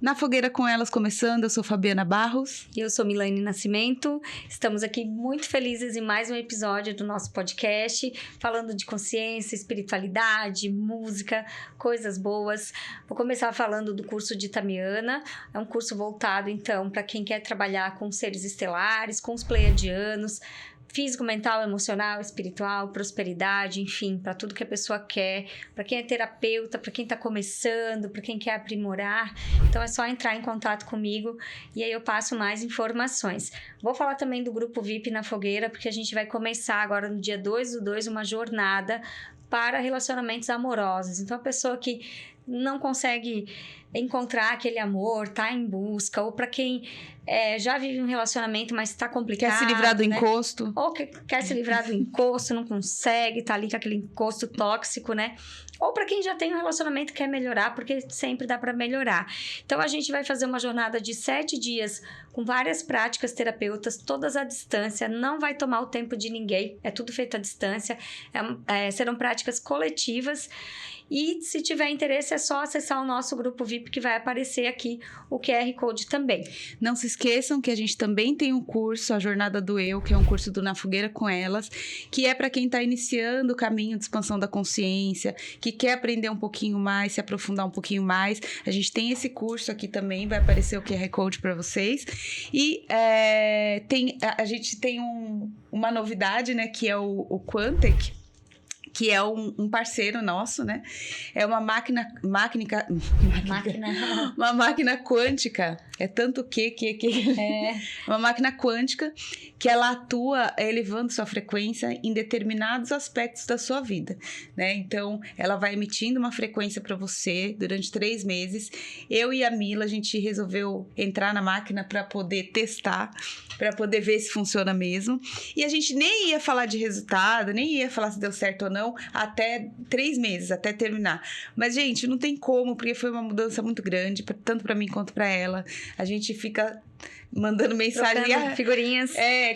Na Fogueira com Elas começando, eu sou Fabiana Barros. E eu sou Milane Nascimento. Estamos aqui muito felizes em mais um episódio do nosso podcast, falando de consciência, espiritualidade, música, coisas boas. Vou começar falando do curso de Tamiana. É um curso voltado, então, para quem quer trabalhar com seres estelares, com os pleiadianos, físico, mental, emocional, espiritual, prosperidade, enfim, para tudo que a pessoa quer, para quem é terapeuta, para quem está começando, para quem quer aprimorar. Então é só entrar em contato comigo e aí eu passo mais informações. Vou falar também do grupo VIP na Fogueira, porque a gente vai começar agora no dia 2/2 uma jornada para relacionamentos amorosos. Então a pessoa que não consegue encontrar aquele amor, tá em busca, ou para quem já vive um relacionamento, mas tá complicado, quer se livrar do né? encosto. Ou quer se livrar do encosto, não consegue, tá ali com aquele encosto tóxico, né? Ou para quem já tem um relacionamento e quer melhorar, porque sempre dá para melhorar. Então, a gente vai fazer uma jornada de 7 dias com várias práticas terapeutas, todas à distância, não vai tomar o tempo de ninguém, é tudo feito à distância, serão práticas coletivas. E se tiver interesse, é só acessar o nosso grupo VIP, que vai aparecer aqui o QR Code também. Não se esqueçam que a gente também tem um curso, a Jornada do Eu, que é um curso do Na Fogueira com Elas, que é para quem está iniciando o caminho de expansão da consciência, que quer aprender um pouquinho mais, se aprofundar um pouquinho mais. A gente tem esse curso aqui também, vai aparecer o QR Code para vocês. E a gente tem uma novidade, né, que é o Quantec, que é um parceiro nosso, né? É uma uma máquina quântica. É tanto uma máquina quântica que ela atua elevando sua frequência em determinados aspectos da sua vida, né? Então, ela vai emitindo uma frequência para você durante 3 meses. Eu e a Mila, a gente resolveu entrar na máquina para poder testar, para poder ver se funciona mesmo. E a gente nem ia falar de resultado, nem ia falar se deu certo ou não, até 3 meses, até terminar. Mas, gente, não tem como, porque foi uma mudança muito grande, tanto para mim quanto para ela. A gente fica mandando mensagem, figurinhas. É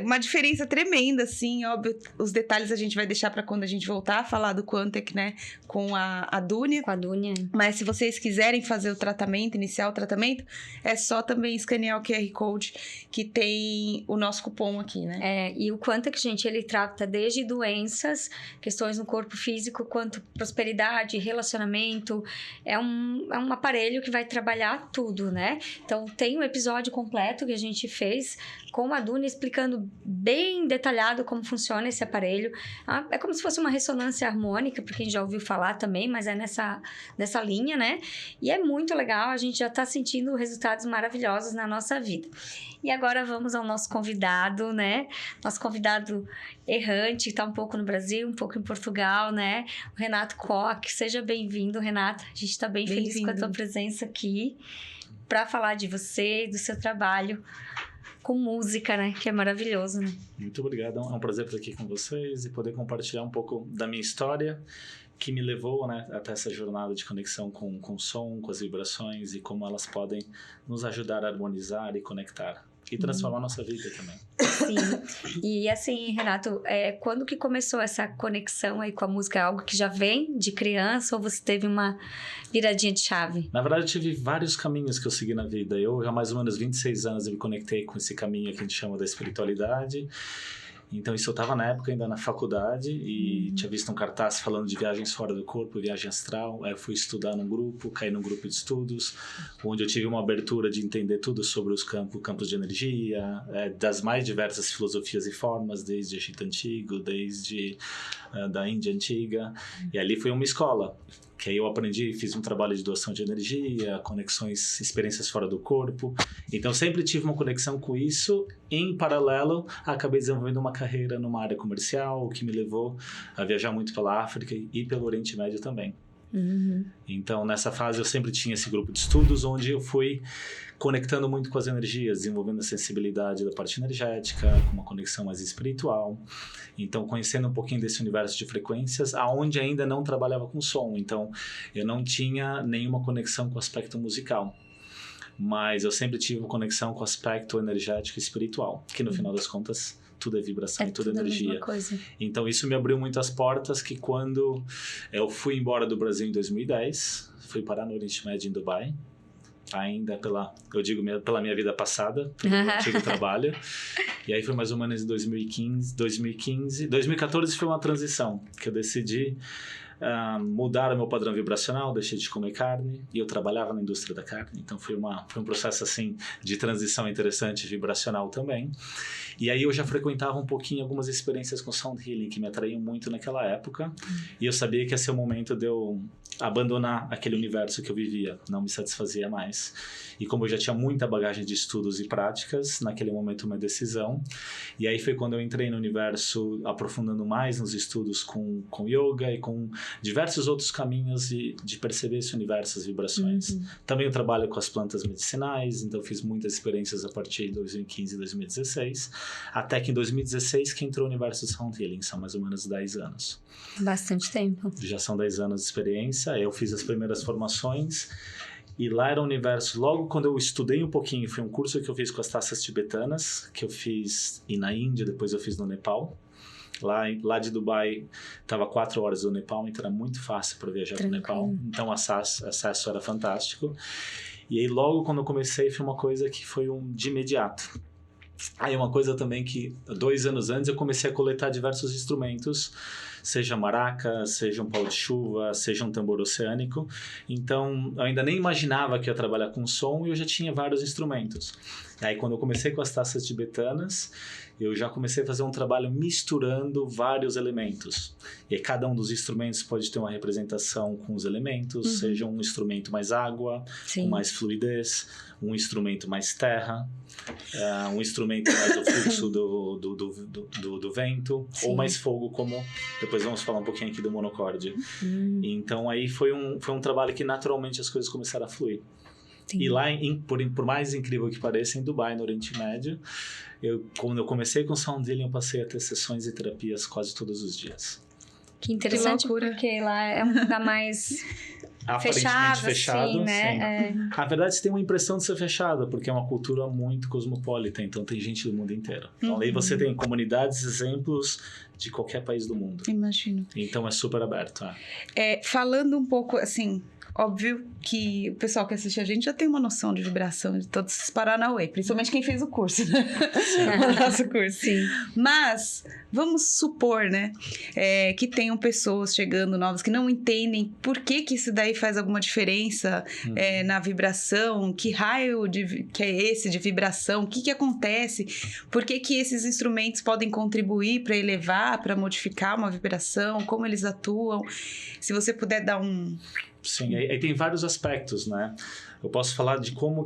uma diferença tremenda, assim, óbvio. Os detalhes a gente vai deixar para quando a gente voltar a falar do Quantec, né, com a Dúnia. Com a Dúnia. Mas se vocês quiserem fazer o tratamento, iniciar o tratamento, é só também escanear o QR Code, que tem o nosso cupom aqui, né? E o Quantec, gente, ele trata desde doenças, questões no corpo físico, quanto prosperidade, relacionamento. É um aparelho que vai trabalhar tudo, né? Então, tem um episódio completo que a gente fez com a Dúnia explicando bem detalhado como funciona esse aparelho. É como se fosse uma ressonância harmônica, para quem já ouviu falar também, mas é nessa linha, né? E é muito legal, a gente já está sentindo resultados maravilhosos na nossa vida. E agora vamos ao nosso convidado, né? Nosso convidado errante, está um pouco no Brasil, um pouco em Portugal, né? O Renato Koch. Seja bem-vindo, Renato. A gente está bem feliz com a tua presença aqui para falar de você e do seu trabalho com música, né? Que é maravilhoso, né? Muito obrigado. É um prazer estar aqui com vocês e poder compartilhar um pouco da minha história que me levou, né, até essa jornada de conexão com o som, com as vibrações e como elas podem nos ajudar a harmonizar e conectar. E transformar a nossa vida também. Sim. E assim, Renato, quando que começou essa conexão aí com a música? É algo que já vem de criança ou você teve uma viradinha de chave? Na verdade, eu tive vários caminhos que eu segui na vida. Eu, há mais ou menos 26 anos, eu me conectei com esse caminho que a gente chama da espiritualidade. Então, isso eu estava na época ainda na faculdade e tinha visto um cartaz falando de viagens fora do corpo, viagem astral. Aí eu fui estudar num grupo, caí num grupo de estudos, onde eu tive uma abertura de entender tudo sobre os campos de energia, das mais diversas filosofias e formas, desde o Egito Antigo, desde da Índia Antiga. E ali foi uma escola. Que aí eu aprendi, fiz um trabalho de doação de energia, conexões, experiências fora do corpo. Então, sempre tive uma conexão com isso. Em paralelo, acabei desenvolvendo uma carreira numa área comercial, o que me levou a viajar muito pela África e pelo Oriente Médio também. Uhum. Então, nessa fase, eu sempre tinha esse grupo de estudos, onde eu fui conectando muito com as energias, desenvolvendo a sensibilidade da parte energética, com uma conexão mais espiritual. Então, conhecendo um pouquinho desse universo de frequências, aonde ainda não trabalhava com som. Então, eu não tinha nenhuma conexão com o aspecto musical. Mas eu sempre tive uma conexão com o aspecto energético e espiritual, que no final das contas tudo é vibração e tudo é energia. A mesma coisa. Então isso me abriu muitas portas que quando eu fui embora do Brasil em 2010, fui parar no Oriente Médio em Dubai, ainda eu digo pela minha vida passada, pelo meu antigo trabalho. E aí foi mais ou menos em 2014 foi uma transição, que eu decidi mudar o meu padrão vibracional, deixei de comer carne, e eu trabalhava na indústria da carne, então foi um processo assim de transição interessante, vibracional também. E aí eu já frequentava um pouquinho algumas experiências com Sound Healing que me atraíam muito naquela época, e eu sabia que ia ser o momento de eu abandonar aquele universo que eu vivia, não me satisfazia mais. E como eu já tinha muita bagagem de estudos e práticas, naquele momento uma decisão. E aí foi quando eu entrei no universo, aprofundando mais nos estudos com yoga e com diversos outros caminhos de perceber esse universo, as vibrações. Também eu trabalho com as plantas medicinais, então fiz muitas experiências a partir de 2015 e 2016, até que em 2016 que entrou o universo do Sound Healing, são mais ou menos 10 anos. Bastante tempo. Já são 10 anos de experiência, eu fiz as primeiras formações, e lá era um universo, logo quando eu estudei um pouquinho, foi um curso que eu fiz com as taças tibetanas, que eu fiz na Índia, depois eu fiz no Nepal. Lá de Dubai, estava 4 horas do Nepal, então era muito fácil para viajar para o Nepal. Então o acesso era fantástico. E aí logo quando eu comecei, foi uma coisa que foi de imediato. Aí uma coisa também que 2 anos antes eu comecei a coletar diversos instrumentos, seja maraca, seja um pau de chuva, seja um tambor oceânico. Então eu ainda nem imaginava que ia trabalhar com som e eu já tinha vários instrumentos. Aí quando eu comecei com as taças tibetanas, eu já comecei a fazer um trabalho misturando vários elementos. E aí, cada um dos instrumentos pode ter uma representação com os elementos, seja um instrumento mais água, com mais fluidez, um instrumento mais terra, um instrumento mais o fluxo do vento, ou mais fogo, como depois vamos falar um pouquinho aqui do monocorde. Então aí foi um trabalho que naturalmente as coisas começaram a fluir. Sim. E lá, por mais incrível que pareça, em Dubai, no Oriente Médio, quando eu comecei com Sound Healing, eu passei a ter sessões e terapias quase todos os dias. Que interessante, porque lá é um lugar mais fechado, assim, né? A verdade, você tem uma impressão de ser fechada, porque é uma cultura muito cosmopolita, então tem gente do mundo inteiro. Então, aí você tem comunidades, exemplos de qualquer país do mundo. Imagino. Então, é super aberto. Falando um pouco, assim... Óbvio que o pessoal que assiste a gente já tem uma noção de vibração de todos esses Paranauê, principalmente quem fez o curso, né? O nosso curso. Sim. Mas vamos supor, né, que tenham pessoas chegando novas que não entendem por que isso daí faz alguma diferença na vibração, que raio que é esse de vibração, o que acontece, por que esses instrumentos podem contribuir para elevar, para modificar uma vibração, como eles atuam. Se você puder dar um... Sim, aí tem vários aspectos, né? Eu posso falar de como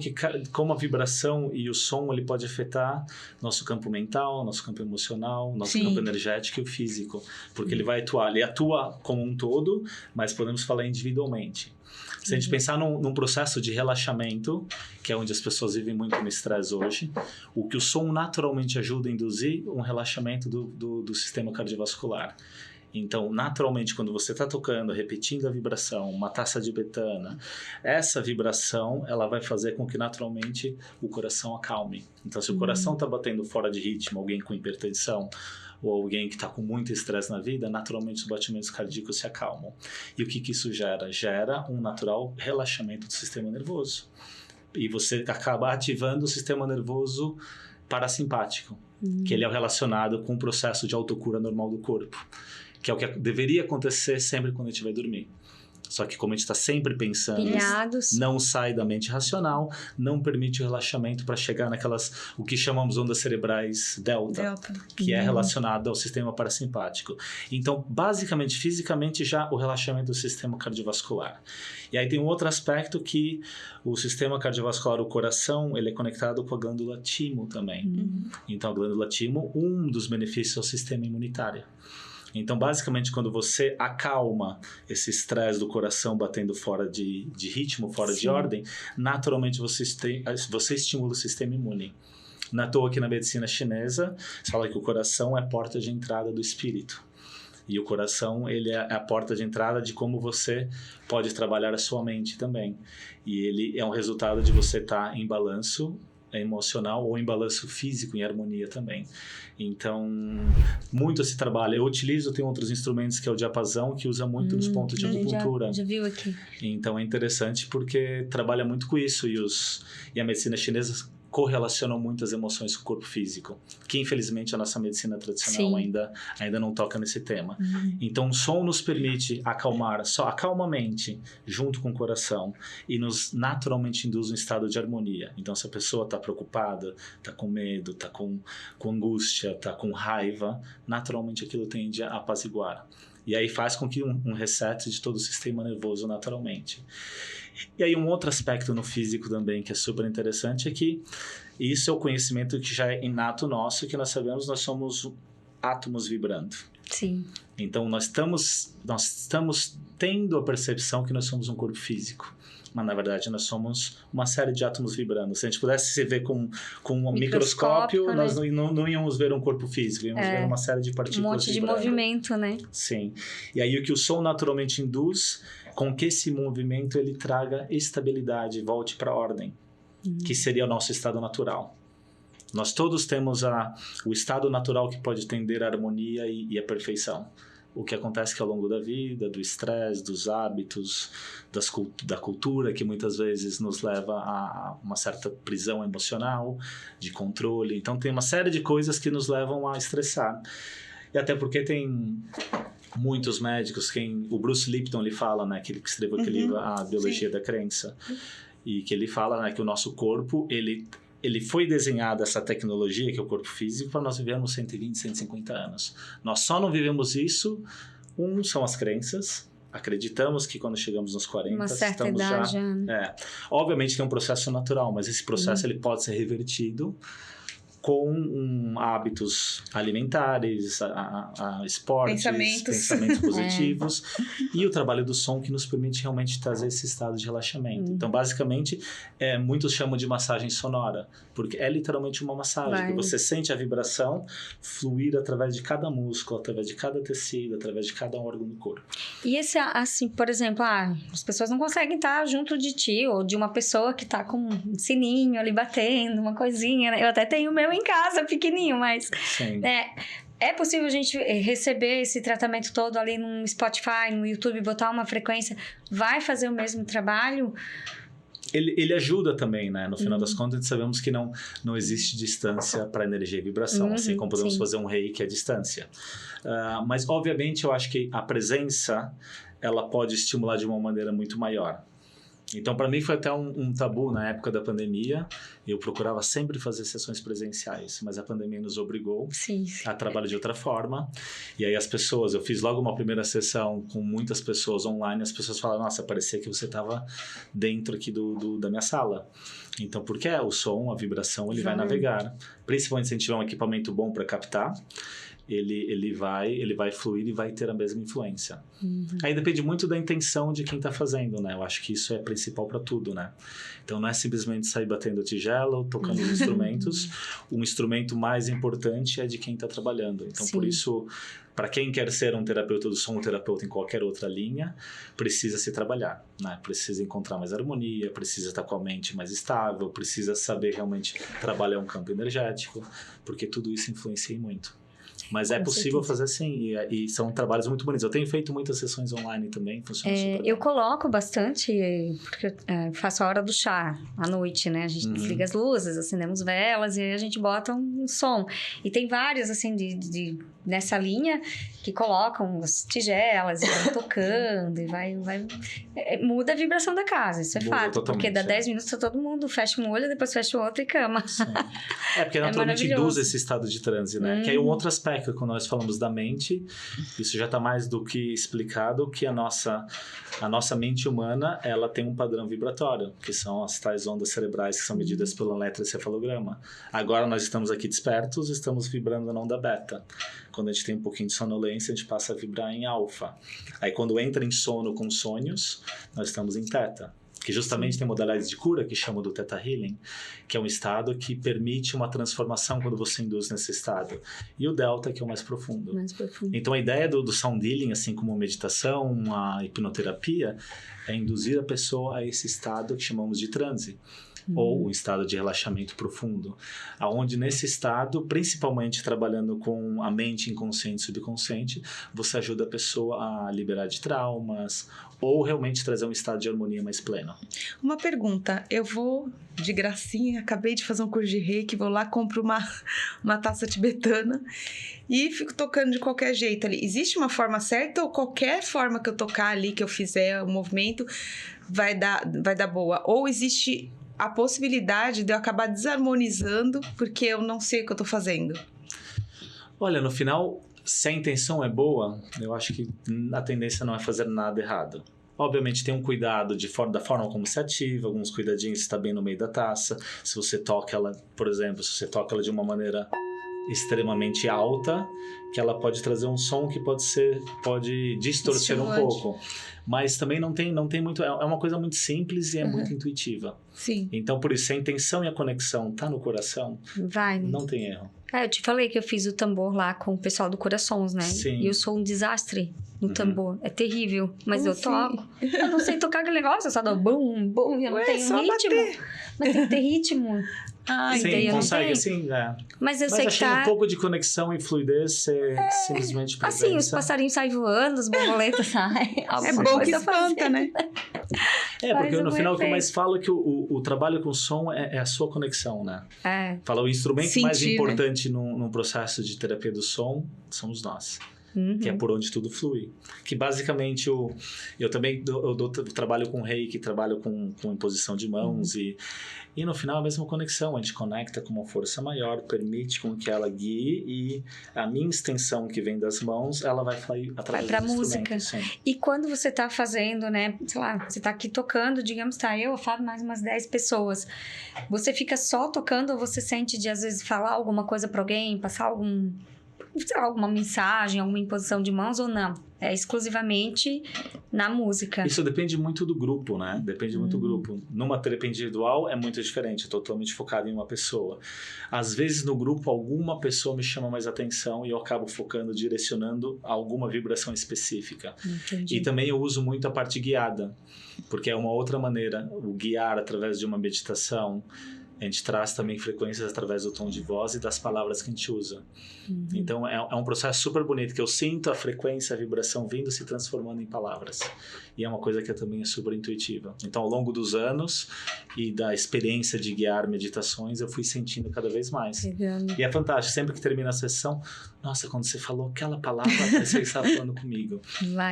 a vibração e o som ele pode afetar nosso campo mental, nosso campo emocional, nosso campo energético e o físico. Porque ele atua como um todo, mas podemos falar individualmente. Se a gente pensar num processo de relaxamento, que é onde as pessoas vivem muito no estresse hoje, o que o som naturalmente ajuda a induzir um relaxamento do sistema cardiovascular. Então, naturalmente, quando você está tocando, repetindo a vibração, uma taça de betana, essa vibração, ela vai fazer com que, naturalmente, o coração acalme. Então, se o coração está batendo fora de ritmo, alguém com hipertensão, ou alguém que está com muito estresse na vida, naturalmente os batimentos cardíacos se acalmam. E o que isso gera? Gera um natural relaxamento do sistema nervoso. E você acaba ativando o sistema nervoso parasimpático, que ele é relacionado com o processo de autocura normal do corpo, que é o que deveria acontecer sempre quando a gente vai dormir. Só que como a gente está sempre pensando, não sai da mente racional, não permite o relaxamento para chegar naquelas, o que chamamos ondas cerebrais delta. Que é relacionado ao sistema parasimpático. Então, basicamente, fisicamente, já o relaxamento do sistema cardiovascular. E aí tem um outro aspecto que o sistema cardiovascular, o coração, ele é conectado com a glândula timo também. Então, a glândula timo, um dos benefícios é o sistema imunitário. Então, basicamente, quando você acalma esse estresse do coração batendo fora de ritmo, fora de ordem, naturalmente você estimula o sistema imune. Na toa que na medicina chinesa, se fala que o coração é a porta de entrada do espírito. E o coração, ele é a porta de entrada de como você pode trabalhar a sua mente também. E ele é um resultado de você estar em balanço emocional ou em balanço físico, em harmonia também. Então, muito se trabalha. Eu utilizo, tem outros instrumentos que é o diapasão, que usa muito nos pontos de acupuntura. Já viu aqui. Então, é interessante porque trabalha muito com isso. E a medicina chinesa correlacionam muito as emoções com o corpo físico, que infelizmente a nossa medicina tradicional ainda não toca nesse tema. Então o som nos permite acalmar, só acalma a mente junto com o coração e nos naturalmente induz um estado de harmonia. Então se a pessoa está preocupada, está com medo, está com angústia, está com raiva, naturalmente aquilo tende a apaziguar. E aí faz com que um reset de todo o sistema nervoso naturalmente. E aí um outro aspecto no físico também que é super interessante é que isso é o conhecimento que já é inato nosso, que nós sabemos, nós somos átomos vibrando. Sim. Então nós estamos tendo a percepção que nós somos um corpo físico. Mas, na verdade, nós somos uma série de átomos vibrando. Se a gente pudesse se ver com um microscópio, né? Nós não íamos ver um corpo físico, íamos ver uma série de partículas um monte vibrando. De movimento, né? Sim. E aí, o que o som naturalmente induz, com que esse movimento ele traga estabilidade, volte para a ordem, que seria o nosso estado natural. Nós todos temos o estado natural que pode tender à harmonia e à perfeição. O que acontece que ao longo da vida, do estresse, dos hábitos, da cultura, que muitas vezes nos leva a uma certa prisão emocional, de controle. Então, tem uma série de coisas que nos levam a estressar. E até porque tem muitos médicos, o Bruce Lipton, ele fala, né, que ele escreveu aquele livro, A Biologia da Crença, e que ele fala, né, que o nosso corpo, ele foi desenhado, essa tecnologia, que é o corpo físico, para nós vivermos 120, 150 anos. Nós só não vivemos isso, são as crenças. Acreditamos que quando chegamos nos 40, uma certa estamos idade, já... Obviamente tem um processo natural, mas esse processo ele pode ser revertido com hábitos alimentares, esportes, pensamentos positivos e o trabalho do som que nos permite realmente trazer esse estado de relaxamento. Então, basicamente, muitos chamam de massagem sonora, porque é literalmente uma massagem, que você sente a vibração fluir através de cada músculo, através de cada tecido, através de cada órgão do corpo. E esse, assim, por exemplo, as pessoas não conseguem estar junto de ti ou de uma pessoa que está com um sininho ali batendo, uma coisinha, né? Eu até tenho o meu em casa, pequenininho, mas... Sim. É possível a gente receber esse tratamento todo ali no Spotify, no YouTube, botar uma frequência, vai fazer o mesmo trabalho? Ele ajuda também, né? No final das contas, sabemos que não existe distância para energia e vibração, assim como podemos fazer um reiki à distância. Mas, obviamente, eu acho que a presença, ela pode estimular de uma maneira muito maior. Então, para mim, foi até um tabu na época da pandemia. Eu procurava sempre fazer sessões presenciais, mas a pandemia nos obrigou a trabalhar de outra forma. E aí eu fiz logo uma primeira sessão com muitas pessoas online, as pessoas falaram, nossa, parecia que você estava dentro aqui da minha sala. Então, porque o som, a vibração, ele vai navegar. Principalmente se a gente tiver um equipamento bom para captar, ele vai fluir e vai ter a mesma influência. Aí depende muito da intenção de quem está fazendo, né? Eu acho que isso é principal para tudo, né? Então não é simplesmente sair batendo tigela ou tocando os instrumentos. O instrumento mais importante é de quem está trabalhando. Então por isso, para quem quer ser um terapeuta do som, um terapeuta em qualquer outra linha, precisa se trabalhar, né? Precisa encontrar mais harmonia, precisa estar com a mente mais estável, precisa saber realmente trabalhar um campo energético, porque tudo isso influencia muito. Mas é possível fazer sim, e são trabalhos muito bonitos. Eu tenho feito muitas sessões online também, funciona super bem. Eu coloco bastante, porque eu faço a hora do chá, à noite, né? A gente desliga as luzes, acendemos velas e aí a gente bota um som. E tem vários, assim, nessa linha que colocam as tigelas e vão tocando e vai muda a vibração da casa, isso é fato. Porque dá 10 minutos todo mundo fecha um olho, depois fecha o outro e cama. Sim. Porque naturalmente induz esse estado de transe, né? Que aí um outro aspecto, quando nós falamos da mente, isso já está mais do que explicado, que a nossa mente humana, ela tem um padrão vibratório, que são as tais ondas cerebrais que são medidas pelo eletroencefalograma. Agora nós estamos aqui despertos, estamos vibrando na onda beta. Quando a gente tem um pouquinho de sonolência, a gente passa a vibrar em alfa. Aí quando entra em sono com sonhos, nós estamos em teta. Que justamente tem modalidades de cura que chamam do Theta Healing, que é um estado que permite uma transformação quando você induz nesse estado. E o Delta, que é o mais profundo. Então a ideia do Sound Healing, assim como meditação, a hipnoterapia, é induzir a pessoa a esse estado que chamamos de transe. ou um estado de relaxamento profundo, aonde nesse estado, principalmente trabalhando com a mente inconsciente e subconsciente, você ajuda a pessoa a liberar de traumas ou realmente trazer um estado de harmonia mais pleno. Uma pergunta, eu vou de gracinha, acabei de fazer um curso de reiki, vou lá, compro uma taça tibetana e fico tocando de qualquer jeito ali. Existe uma forma certa ou qualquer forma que eu tocar ali, que eu fizer o movimento, vai dar boa? Ou existe a possibilidade de eu acabar desarmonizando porque eu não sei o que eu tô fazendo? Olha, no final, se a intenção é boa, eu acho que a tendência não é fazer nada errado. Obviamente tem um cuidado da forma como se ativa, alguns cuidadinhos se está bem no meio da taça. Se você toca ela, por exemplo, se você toca ela de uma maneira extremamente alta, que ela pode trazer um som que pode distorcer um pouco. Mas também não tem muito... É uma coisa muito simples e é muito intuitiva. Sim. Então, por isso, se a intenção e a conexão tá no coração, não tem erro. Eu te falei que eu fiz o tambor lá com o pessoal do Corações, né? Sim. E eu sou um desastre no tambor. É terrível. Mas eu toco. Eu não sei tocar aquele negócio, eu só dou bum, bum. Eu não tenho ritmo. Bater. Mas tem que ter ritmo. Sim, consegue, sim. Mas eu sei que achei um pouco de conexão e fluidez, ser simplesmente presença. Assim, os passarinhos saem voando, as borboletas saem. É bom que espanta, né? Porque no final o que eu mais falo é que o trabalho com som é a sua conexão, né? Fala, o instrumento mais importante num processo de terapia do som somos nós. Que é por onde tudo flui. Que basicamente eu também trabalho com reiki, trabalho com imposição de mãos e no final a mesma conexão, a gente conecta com uma força maior, permite com que ela guie e a minha extensão que vem das mãos, ela vai fluir através do música. Sim. E quando você tá fazendo, né, sei lá, você tá aqui tocando, digamos, eu falo mais umas 10 pessoas, você fica só tocando ou você sente de às vezes falar alguma coisa pra alguém, passar alguma mensagem, alguma imposição de mãos ou não? É exclusivamente na música. Isso depende muito do grupo, né? Depende muito do grupo. Numa terapia individual é muito diferente, é totalmente focado em uma pessoa. Às vezes no grupo alguma pessoa me chama mais atenção e eu acabo focando, direcionando a alguma vibração específica. Entendi. E também eu uso muito a parte guiada, porque é uma outra maneira, o guiar através de uma meditação. A gente traz também frequências através do tom de voz e das palavras que a gente usa. Então, é um processo super bonito, que eu sinto a frequência, a vibração vindo se transformando em palavras. E é uma coisa que também é super intuitiva. Então, ao longo dos anos e da experiência de guiar meditações, eu fui sentindo cada vez mais. E é fantástico. Sempre que termina a sessão, nossa, quando você falou aquela palavra, você estava falando comigo.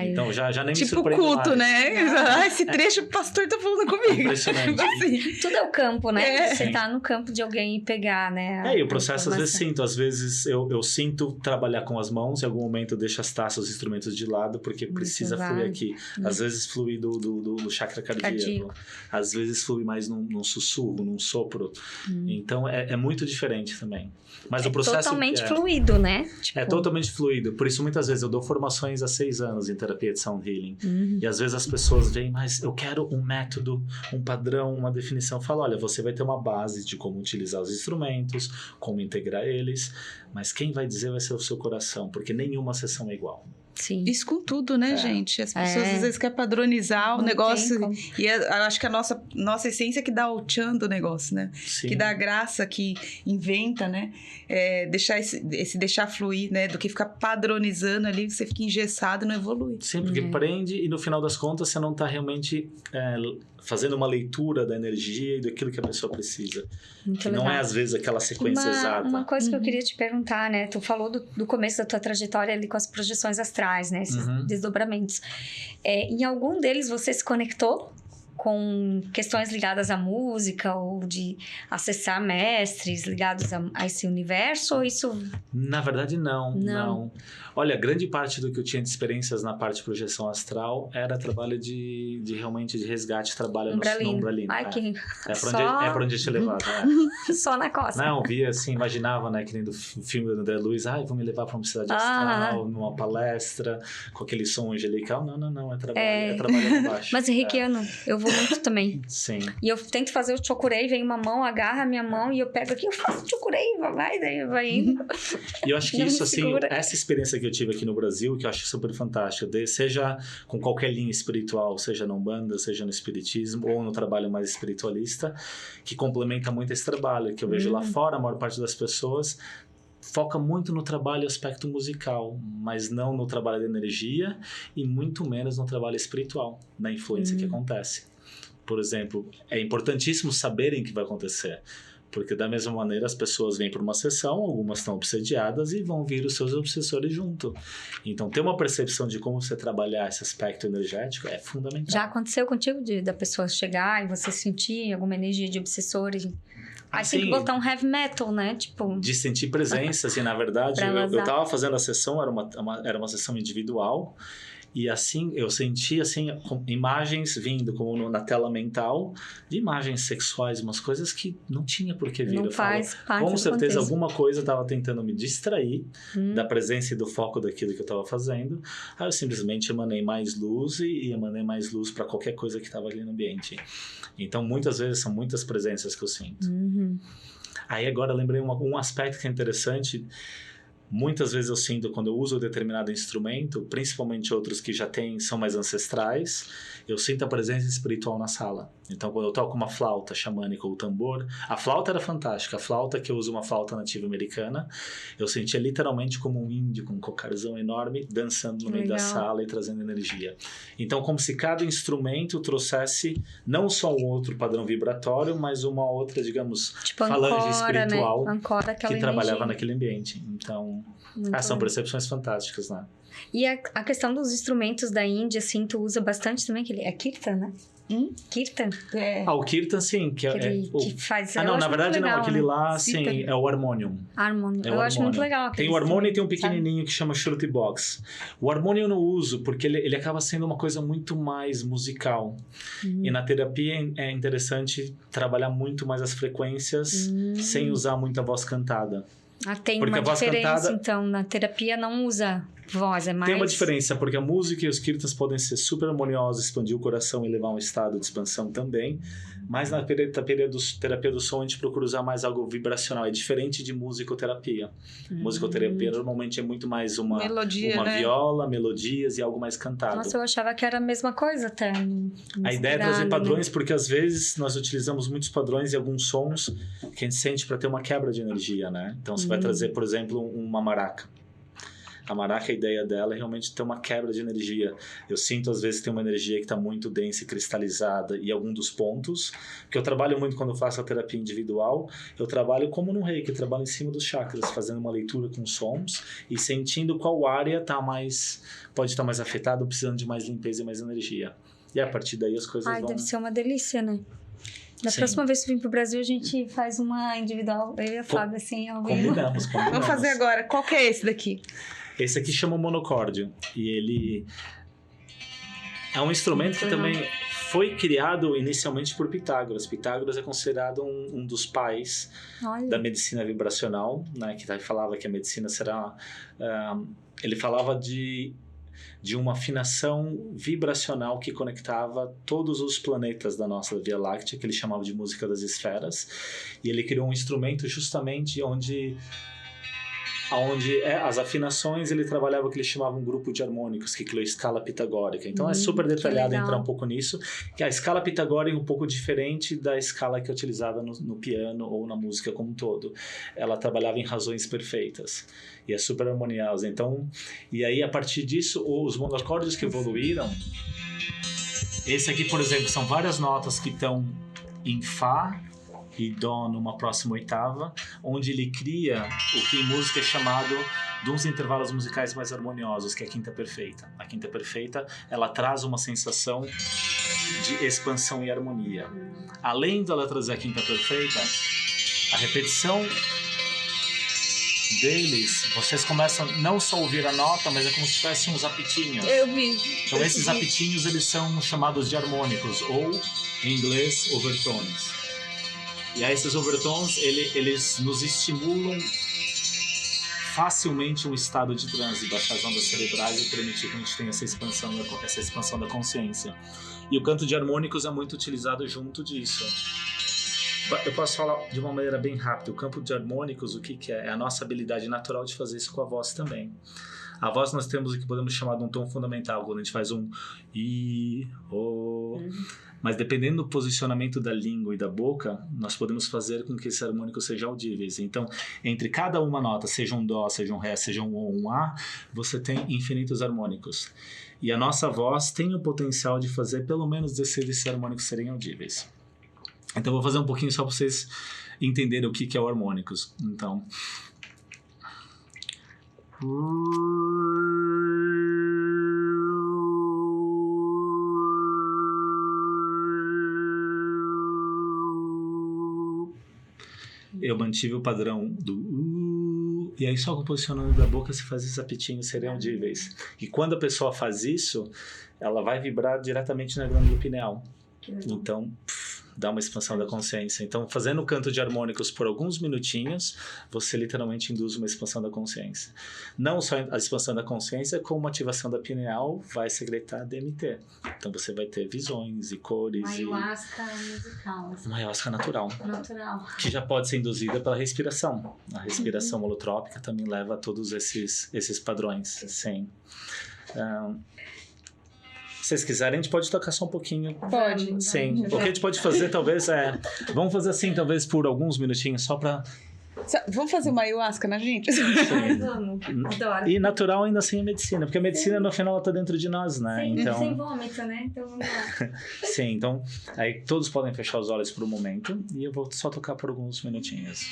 Então, já nem me surpreende mais. Tipo culto, né? Esse trecho o pastor tá falando comigo. Impressionante. Assim. Tudo é o campo, né? Você tá no campo de alguém e pegar, né? E o processo às vezes sinto. Às vezes eu sinto trabalhar com as mãos, em algum momento eu deixo as taças, os instrumentos de lado, porque precisa fluir aqui. Às vezes flui do chakra cardíaco. Às vezes flui mais num sussurro, num sopro. Então é muito diferente também. Mas o processo totalmente fluido, né? É totalmente fluido. Por isso, muitas vezes, eu dou formações há 6 anos em terapia de sound healing. E às vezes as pessoas veem, mas eu quero um método, um padrão, uma definição. Eu falo, olha, você vai ter uma base de como utilizar os instrumentos, como integrar eles, mas quem vai dizer vai ser o seu coração, porque nenhuma sessão é igual. Sim. Isso com tudo, né, gente? As pessoas às vezes querem padronizar o negócio. E eu acho que a nossa essência é que dá o tchan do negócio, né? Sim. Que dá a graça, que inventa, né? Deixar fluir, né? Do que ficar padronizando ali, você fica engessado e não evolui. Sim, porque prende e no final das contas você não está realmente fazendo uma leitura da energia e daquilo que a pessoa precisa. Muito que legal. Não é às vezes aquela sequência exata. Uma coisa que eu queria te perguntar, né? Tu falou do começo da tua trajetória ali com as projeções astrais, né? Esses desdobramentos. Em algum deles você se conectou com questões ligadas à música ou de acessar mestres ligados a esse universo, ou isso... Na verdade, não. Olha, grande parte do que eu tinha de experiências na parte de projeção astral era trabalho de realmente de resgate, trabalho no umbralino. Ai, que... É pra onde eu tinha levado. Só na costa. Não, via assim, imaginava, né, que nem do filme do André Luiz, vou me levar pra uma cidade astral, numa palestra, com aquele som angelical. Não, é trabalho embaixo. Mas reikiano, eu vou muito também. Sim. E eu tento fazer o chokurei, vem uma mão, agarra a minha mão e eu pego aqui, eu faço chokurei, daí vai indo. E eu acho que Não isso, me assim, segura. essa experiência que eu tive aqui no Brasil, que eu acho super fantástica, seja com qualquer linha espiritual, seja na Umbanda, seja no Espiritismo, ou no trabalho mais espiritualista, que complementa muito esse trabalho, que eu vejo lá fora, a maior parte das pessoas foca muito no trabalho e aspecto musical, mas não no trabalho de energia e muito menos no trabalho espiritual, na influência que acontece. Por exemplo, é importantíssimo saberem o que vai acontecer, porque da mesma maneira as pessoas vêm para uma sessão, algumas estão obsediadas e vão vir os seus obsessores junto. Então ter uma percepção de como você trabalhar esse aspecto energético é fundamental. Já aconteceu contigo da pessoa chegar e você sentir alguma energia de obsessor? Aí tem que botar um heavy metal, né? Tipo... De sentir presença, assim, na verdade, eu tava fazendo a sessão, era uma sessão individual, e assim, eu senti, assim, imagens vindo, como na tela mental, de imagens sexuais, umas coisas que não tinha por que vir. Não eu faz falo, parte com certeza, contexto. alguma coisa estava tentando me distrair da presença e do foco daquilo que eu estava fazendo. Aí eu simplesmente emanei mais luz e emanei mais luz para qualquer coisa que estava ali no ambiente. Então, muitas vezes, são muitas presenças que eu sinto. Aí agora eu lembrei um aspecto que é interessante. Muitas vezes eu sinto, quando eu uso determinado instrumento, principalmente outros que já são mais ancestrais, eu sinto a presença espiritual na sala. Então, quando eu toco uma flauta xamânica ou tambor, a flauta era fantástica. A flauta, que eu uso uma flauta nativa americana, eu sentia literalmente como um índio com um cocarzão enorme dançando no meio da sala e trazendo energia. Então, como se cada instrumento trouxesse não só um outro padrão vibratório, mas uma outra, digamos, tipo falange ancora, espiritual, né? Ancora que trabalhava naquele ambiente. Então, são percepções fantásticas, né? E a questão dos instrumentos da Índia, assim, tu usa bastante também, é kirtan, né? Kirtan? O kirtan, sim. Que faz... não, na verdade legal, não. Aquele né? lá, sim, é o harmonium. Eu acho muito legal. Tem o harmonium e tem um pequenininho que chama Shruti Box. O harmonium eu não uso, porque ele acaba sendo uma coisa muito mais musical. E na terapia é interessante trabalhar muito mais as frequências sem usar muita voz cantada. Tem porque uma diferença, cantada, então, na terapia não usa voz, é mais... Tem uma diferença, porque a música e os kirtans podem ser super harmoniosos, expandir o coração e levar a um estado de expansão também, mas na terapia do som a gente procura usar mais algo vibracional, é diferente de musicoterapia. Musicoterapia normalmente é muito mais uma melodia, né? viola, melodias e algo mais cantado. Nossa, eu achava que era a mesma coisa até. A ideia é trazer padrões, né? Porque às vezes nós utilizamos muitos padrões e alguns sons que a gente sente para ter uma quebra de energia, né? Então você vai trazer, por exemplo, uma maraca. A maraca, a ideia dela é realmente ter uma quebra de energia. Eu sinto, às vezes, que tem uma energia que está muito densa e cristalizada em algum dos pontos, que eu trabalho muito quando eu faço a terapia individual, eu trabalho como no reiki, eu trabalho em cima dos chakras, fazendo uma leitura com sons e sentindo qual área pode estar mais afetada ou precisando de mais limpeza e mais energia. E a partir daí as coisas vão... Deve ser uma delícia, né? Da Sim. próxima vez que vir pro Brasil, a gente faz uma individual, eu e a Fábio, assim, ao vivo. Combinamos. Vamos fazer agora. Qual que é esse daqui? Esse aqui chama monocórdio, e ele é um instrumento que também foi criado inicialmente por Pitágoras. Pitágoras é considerado um dos pais da medicina vibracional, né, que falava que a medicina será... ele falava de uma afinação vibracional que conectava todos os planetas da nossa Via Láctea, que ele chamava de música das esferas, e ele criou um instrumento justamente onde as afinações, ele trabalhava o que ele chamava um grupo de harmônicos, que criou a escala pitagórica. Então é super detalhado entrar um pouco nisso, que a escala pitagórica é um pouco diferente da escala que é utilizada no piano ou na música como um todo. Ela trabalhava em razões perfeitas e é super harmoniosa. Então, e aí a partir disso, os monocórdios que evoluíram, esse aqui, por exemplo, são várias notas que estão em Fá e Dó numa próxima oitava, onde ele cria o que em música é chamado de uns intervalos musicais mais harmoniosos, que é a quinta perfeita. A quinta perfeita, ela traz uma sensação de expansão e harmonia. Além dela trazer a quinta perfeita, a repetição deles, vocês começam não só a ouvir a nota, mas é como se tivesse uns apitinhos. Eu vi. Então esses apitinhos, eles são chamados de harmônicos, ou em inglês, overtones. E aí esses overtones, eles nos estimulam facilmente um estado de transe, baixar as ondas cerebrais e permitir que a gente tenha essa expansão da consciência. E o canto de harmônicos é muito utilizado junto disso. Eu posso falar de uma maneira bem rápida. O campo de harmônicos, o que é? É a nossa habilidade natural de fazer isso com a voz também. A voz nós temos o que podemos chamar de um tom fundamental, quando a gente faz um I, O. Mas dependendo do posicionamento da língua e da boca, nós podemos fazer com que esses harmônicos sejam audíveis. Então, entre cada uma nota, seja um Dó, seja um Ré, seja um O, um A, você tem infinitos harmônicos. E a nossa voz tem o potencial de fazer pelo menos desses harmônicos serem audíveis. Então, eu vou fazer um pouquinho só para vocês entenderem o que é o harmônicos. Então... Eu mantive o padrão do e aí só com o posicionamento da boca se faz esses apitinhos serem audíveis. E quando a pessoa faz isso, ela vai vibrar diretamente na glândula pineal. Então, dá uma expansão da consciência. Então, fazendo o canto de harmônicos por alguns minutinhos, você literalmente induz uma expansão da consciência. Não só a expansão da consciência, como a ativação da pineal vai secretar DMT. Então, você vai ter visões e cores. Ayahuasca musical. Uma ayahuasca natural. Natural. Que já pode ser induzida pela respiração. A respiração holotrópica também leva a todos esses padrões. Sim. Se vocês quiserem, a gente pode tocar só um pouquinho. Pode. Sim. O que a gente pode fazer, talvez, vamos fazer assim, talvez por alguns minutinhos, só pra... Vamos fazer uma ayahuasca na gente? Ai, vamos. Adoro. E natural ainda sem a medicina, porque a medicina, no final, ela tá dentro de nós, né? Sim, então... sem vômito, né? Então, vamos lá. Sim, então, aí todos podem fechar os olhos por um momento, e eu vou só tocar por alguns minutinhos.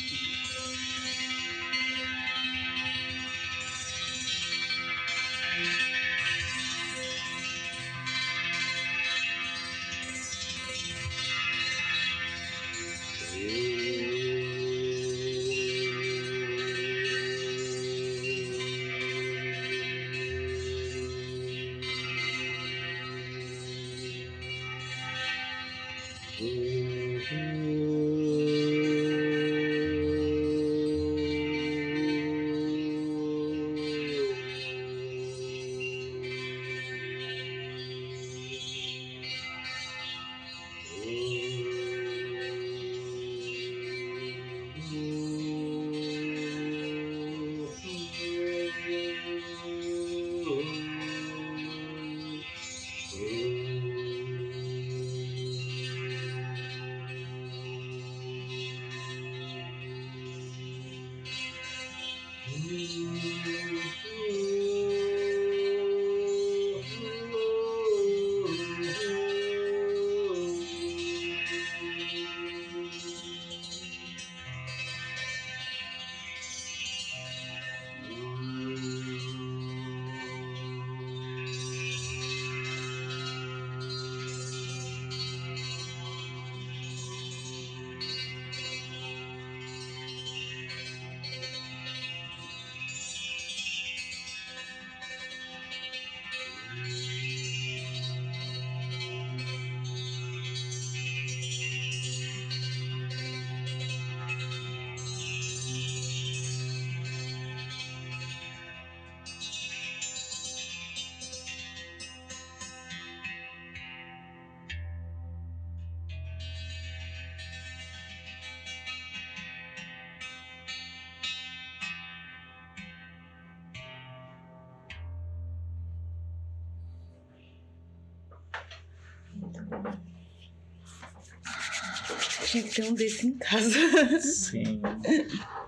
Tinha que ter um desse em casa. Sim.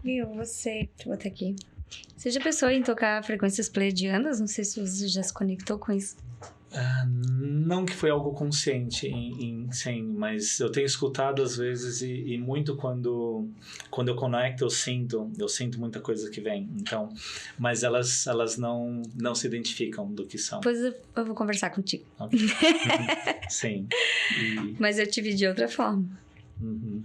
Viu, você... Deixa eu botar aqui. Você já pensou em tocar frequências pleiadianas? Não sei se você já se conectou com isso. Não que foi algo consciente, sim, mas eu tenho escutado às vezes e muito quando eu conecto, eu sinto muita coisa que vem, então, mas elas não se identificam do que são. Depois eu vou conversar contigo. Okay. Sim. Mas eu tive de outra forma. Uhum.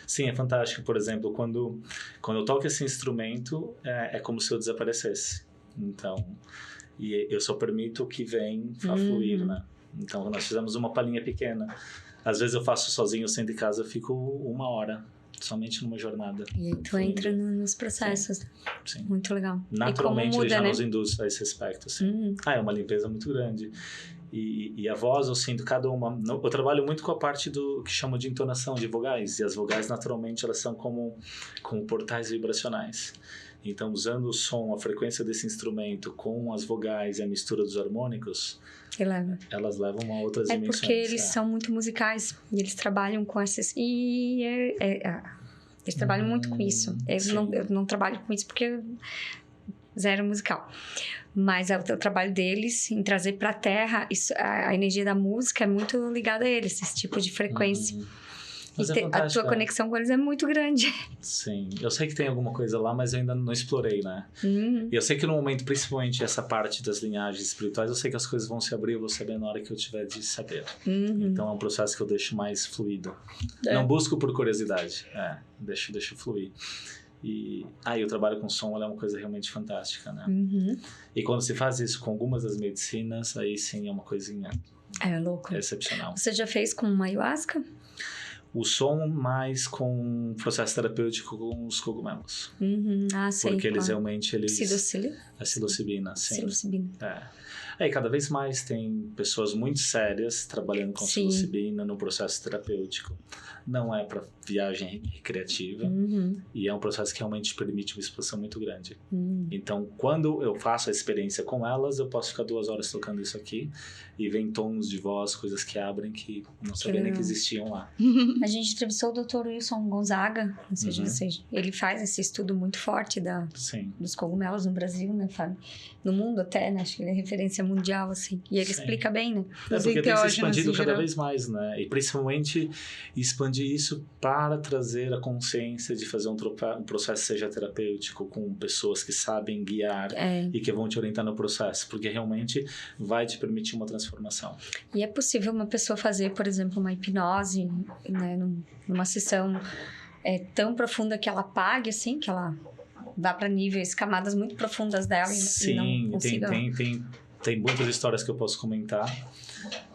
Sim, é fantástico, por exemplo, quando eu toco esse instrumento, é como se eu desaparecesse, então... E eu só permito o que vem a fluir, né? Então, nós fizemos uma palhinha pequena. Às vezes eu faço sozinho, eu sento em casa, eu fico 1 hora somente numa jornada. E aí tu entra nos processos. Sim. Muito legal. Naturalmente, muda, ele já né? nos induz a esse aspecto, assim. É uma limpeza muito grande. E a voz, eu sinto cada uma... Eu trabalho muito com a parte do que chamam de entonação de vogais. E as vogais, naturalmente, elas são como portais vibracionais. Então, usando o som, a frequência desse instrumento com as vogais e a mistura dos harmônicos, elas levam a outras dimensões. Porque eles são muito musicais e eles trabalham com essas... eles trabalham muito com isso. Eu não trabalho com isso porque zero musical. Mas o trabalho deles em trazer para a Terra, a energia da música é muito ligada a eles, esse tipo de frequência. Mas a tua conexão com eles é muito grande. Sim, eu sei que tem alguma coisa lá, mas eu ainda não explorei, né? E eu sei que no momento, principalmente essa parte das linhagens espirituais, eu sei que as coisas vão se abrir, eu vou saber na hora que eu tiver de saber. Então é um processo que eu deixo mais fluido. Não busco por curiosidade, deixo fluir. E o trabalho com som é uma coisa realmente fantástica, né? E quando se faz isso com algumas das medicinas, aí sim é uma coisinha excepcional. Você já fez com uma ayahuasca? O som mais com processo terapêutico com os cogumelos. Sei. Porque eles realmente... A psilocibina, sim. Psilocibina. E cada vez mais tem pessoas muito sérias trabalhando com psilocibina no processo terapêutico. Não é para viagem recreativa e é um processo que realmente permite uma expansão muito grande. Então, quando eu faço a experiência com elas, eu posso ficar 2 horas tocando isso aqui e vem tons de voz, coisas que abrem que não sabia nem que existiam lá. A gente entrevistou o Dr. Wilson Gonzaga, não sei de vocês. Ele faz esse estudo muito forte dos cogumelos no Brasil, né, Fábio? No mundo até, né? Acho que ele é referência mundial, assim. E ele explica bem, né? Porque tem se expandido cada vez mais, né? E principalmente expandir isso para trazer a consciência de fazer um processo seja terapêutico com pessoas que sabem guiar e que vão te orientar no processo, porque realmente vai te permitir uma transformação. E é possível uma pessoa fazer, por exemplo, uma hipnose, né, numa sessão tão profunda que ela apague, assim, que ela vá para níveis, camadas muito profundas dela e não consiga... Tem muitas histórias que eu posso comentar.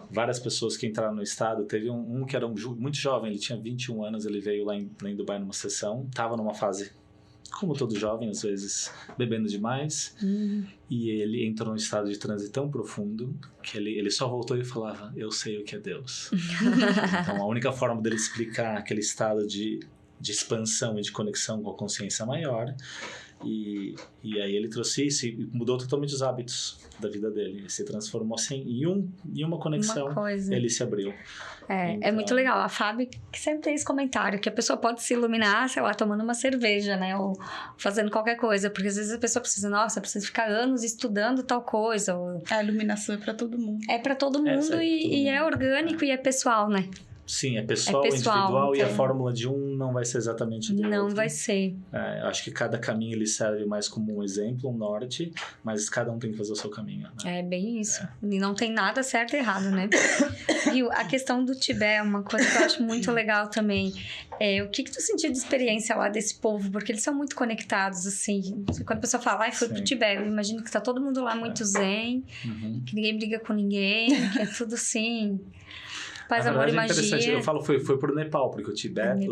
Várias pessoas que entraram no estado. Teve um que era muito jovem, ele tinha 21 anos, ele veio lá em Dubai numa sessão, estava numa fase, como todo jovem, às vezes, bebendo demais. E ele entrou num estado de transe tão profundo que ele só voltou e falava, eu sei o que é Deus. Então, a única forma dele explicar aquele estado de expansão e de conexão com a consciência maior. E aí ele trouxe isso e mudou totalmente os hábitos da vida dele. Ele se transformou assim em uma conexão. Ele se abriu. É muito legal. A Fábio que sempre tem esse comentário, que a pessoa pode se iluminar, sei lá, tomando uma cerveja, né? Ou fazendo qualquer coisa. Porque às vezes a pessoa precisa ficar anos estudando tal coisa. A iluminação é pra todo mundo. É pra todo mundo e é orgânico e é pessoal, né? Sim, é pessoal, individual, então... e a fórmula de um não vai ser exatamente do outro. Não vai ser. Eu acho que cada caminho ele serve mais como um exemplo, um norte, mas cada um tem que fazer o seu caminho. Né? É bem isso. E não tem nada certo e errado, né? E a questão do Tibete é uma coisa que eu acho muito legal também. O que tu sentiu de experiência lá desse povo? Porque eles são muito conectados, assim. Quando a pessoa fala, foi pro Tibete, eu imagino que tá todo mundo lá muito zen, que ninguém briga com ninguém, que é tudo assim... Paz, amor e magia. Eu falo, foi pro Nepal, porque o Tibete,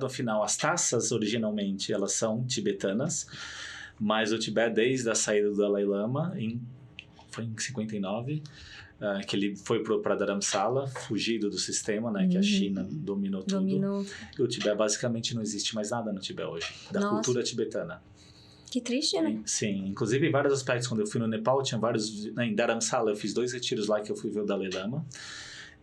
no final, as taças originalmente, elas são tibetanas, mas o Tibete, desde a saída do Dalai Lama, foi em 59, que ele foi para Dharamsala, fugido do sistema, né, que a China dominou tudo. E o Tibete, basicamente, não existe mais nada no Tibete hoje, da cultura tibetana. Que triste, né? Sim, inclusive em vários aspectos, quando eu fui no Nepal, tinha vários... Em Dharamsala, eu fiz 2 retiros lá que eu fui ver o Dalai Lama.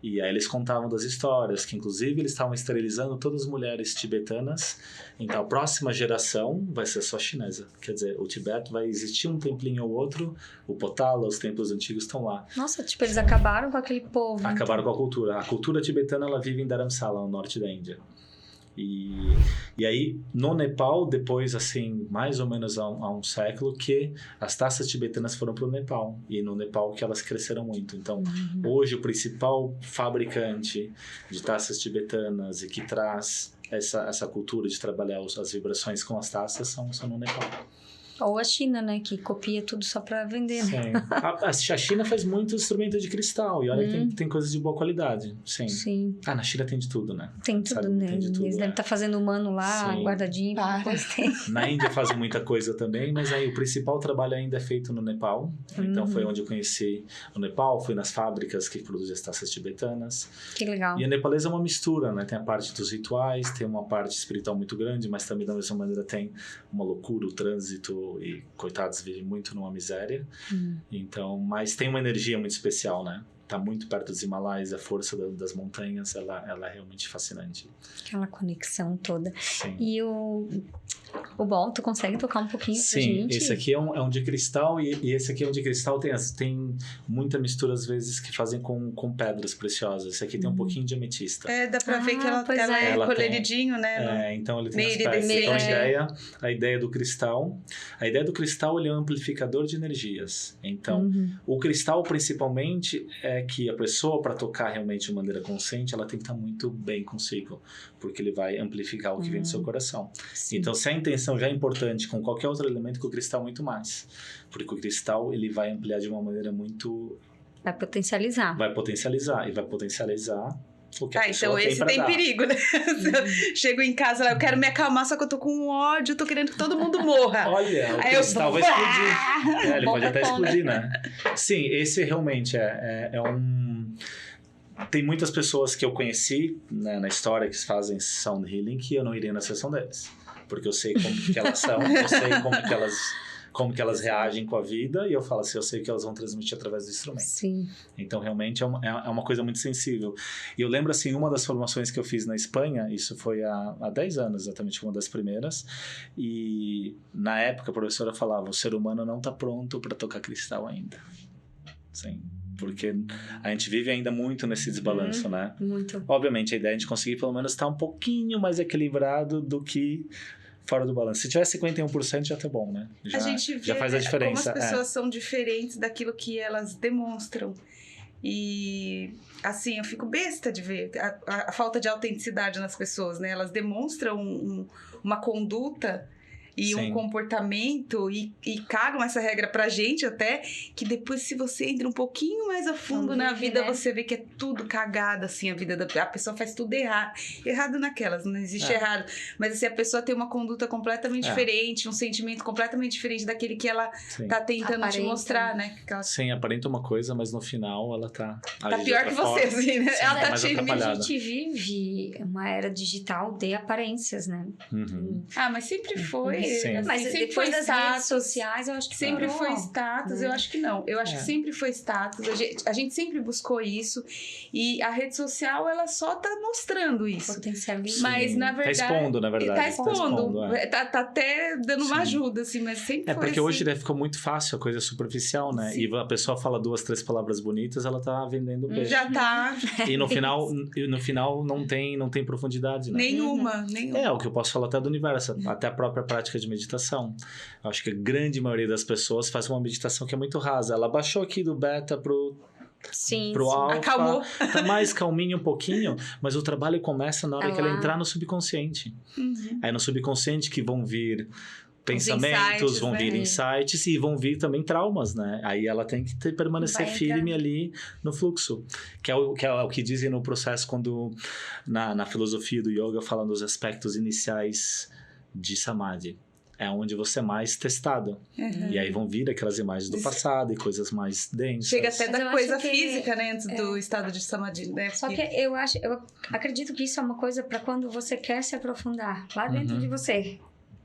E aí eles contavam das histórias, que inclusive eles estavam esterilizando todas as mulheres tibetanas. Então a próxima geração vai ser só chinesa. Quer dizer, o Tibete vai existir um templinho ou outro, o Potala, os templos antigos estão lá. Nossa, tipo, eles acabaram com aquele povo. Acabaram com a cultura. A cultura tibetana, ela vive em Dharamsala, no norte da Índia. E aí, no Nepal, depois, assim, mais ou menos há um século, que as taças tibetanas foram para o Nepal. E no Nepal que elas cresceram muito. Então, hoje, o principal fabricante de taças tibetanas e que traz essa cultura de trabalhar as vibrações com as taças são no Nepal. Ou a China, né? Que copia tudo só pra vender, né? Sim. A China faz muito instrumento de cristal. E olha que tem coisas de boa qualidade. Sim. Na China tem de tudo, né? Tem tudo, né? Tem de tudo, eles devem estar fazendo humano lá, guardadinho. Na Índia fazem muita coisa também, mas aí o principal trabalho ainda é feito no Nepal. Então foi onde eu conheci o Nepal. Fui nas fábricas que produzem as taças tibetanas. Que legal. E a nepalesa é uma mistura, né? Tem a parte dos rituais, tem uma parte espiritual muito grande, mas também da mesma maneira tem uma loucura, o trânsito, e coitados vivem muito numa miséria. Então, mas tem uma energia muito especial, né? Tá muito perto dos Himalaias, a força das montanhas, ela é realmente fascinante. Aquela conexão toda. Sim. E o bom, tu consegue tocar um pouquinho pra gente? Sim, esse aqui é um de cristal e esse aqui é um de cristal, tem muita mistura às vezes que fazem com pedras preciosas. Esse aqui tem um pouquinho de ametista. Dá pra ver que ela é coloridinho, né? Então ele tem as pedras. Então a ideia do cristal, ele é um amplificador de energias. Então, o cristal principalmente é que a pessoa, para tocar realmente de maneira consciente, ela tem que estar muito bem consigo, porque ele vai amplificar o que vem do seu coração. Sim. Então, se a intenção já é importante com qualquer outro elemento, com o cristal muito mais, porque o cristal ele vai ampliar de uma maneira muito... Vai potencializar o que a pessoa então esse tem perigo, né? Chego em casa, eu quero me acalmar, só que eu tô com ódio, tô querendo que todo mundo morra. Olha, o cristal vai explodir. Ele pode até explodir, né? Sim, esse realmente é um... Tem muitas pessoas que eu conheci, né, na história que fazem sound healing que eu não iria na sessão deles. Porque eu sei como que elas são, eu sei como que elas reagem com a vida, e eu falo assim, eu sei que elas vão transmitir através do instrumento. Sim. Então, realmente, é uma coisa muito sensível. E eu lembro, assim, uma das formações que eu fiz na Espanha, isso foi há 10 anos, exatamente, uma das primeiras, e na época a professora falava, o ser humano não está pronto para tocar cristal ainda. Sim. Porque a gente vive ainda muito nesse desbalanço, né? Muito. Obviamente, a ideia é a gente conseguir pelo menos estar um pouquinho mais equilibrado do que fora do balanço. Se tiver 51% já tá bom, né? A gente vê, já faz a diferença. Como as pessoas são diferentes daquilo que elas demonstram. E, assim, eu fico besta de ver a falta de autenticidade nas pessoas, né? Elas demonstram uma conduta e um comportamento e cagam essa regra pra gente até, que depois, se você entra um pouquinho mais a fundo na vida, né? Você vê que é tudo cagado, assim, a pessoa faz tudo errado naquelas, não existe errado, mas assim, a pessoa tem uma conduta completamente diferente, um sentimento completamente diferente daquele que ela tá tentando te mostrar, né? Sim, aparenta uma coisa, mas no final ela tá pior que você, assim, né? Sim, ela tá a gente vive uma era digital de aparências, né? Mas sempre foi. Sim. Mas sempre depois foi das status, redes sociais, eu acho que sempre foi status. Eu acho que não. Eu acho que sempre foi status. A gente sempre buscou isso. E a rede social, ela só tá mostrando isso. Potencializa. Mas, na verdade... Tá expondo, na verdade. Tá expondo. Tá até dando uma ajuda, assim, mas sempre foi porque assim. hoje ficou muito fácil, a coisa é superficial, né? Sim. E a pessoa fala 2, 3 palavras bonitas, ela tá vendendo peixe. Já tá. E no final não tem profundidade, né? Nenhuma. É o que eu posso falar até do universo, até a própria prática de meditação. Eu acho que a grande maioria das pessoas faz uma meditação que é muito rasa. Ela baixou aqui do beta pro alfa, acalmou. Tá mais calminho um pouquinho, mas o trabalho começa na hora que ela entrar no subconsciente. Aí no subconsciente que vão vir pensamentos, vão vir insights e vão vir também traumas, né? Aí ela tem que permanecer firme ali no fluxo, que é o que dizem no processo quando na filosofia do yoga falam dos aspectos iniciais de Samadhi. É onde você é mais testado. E aí vão vir aquelas imagens do passado e coisas mais densas. Chega até da coisa física, né? Antes do estado de Samadhi, né? Só que eu acredito que isso é uma coisa para quando você quer se aprofundar lá dentro de você.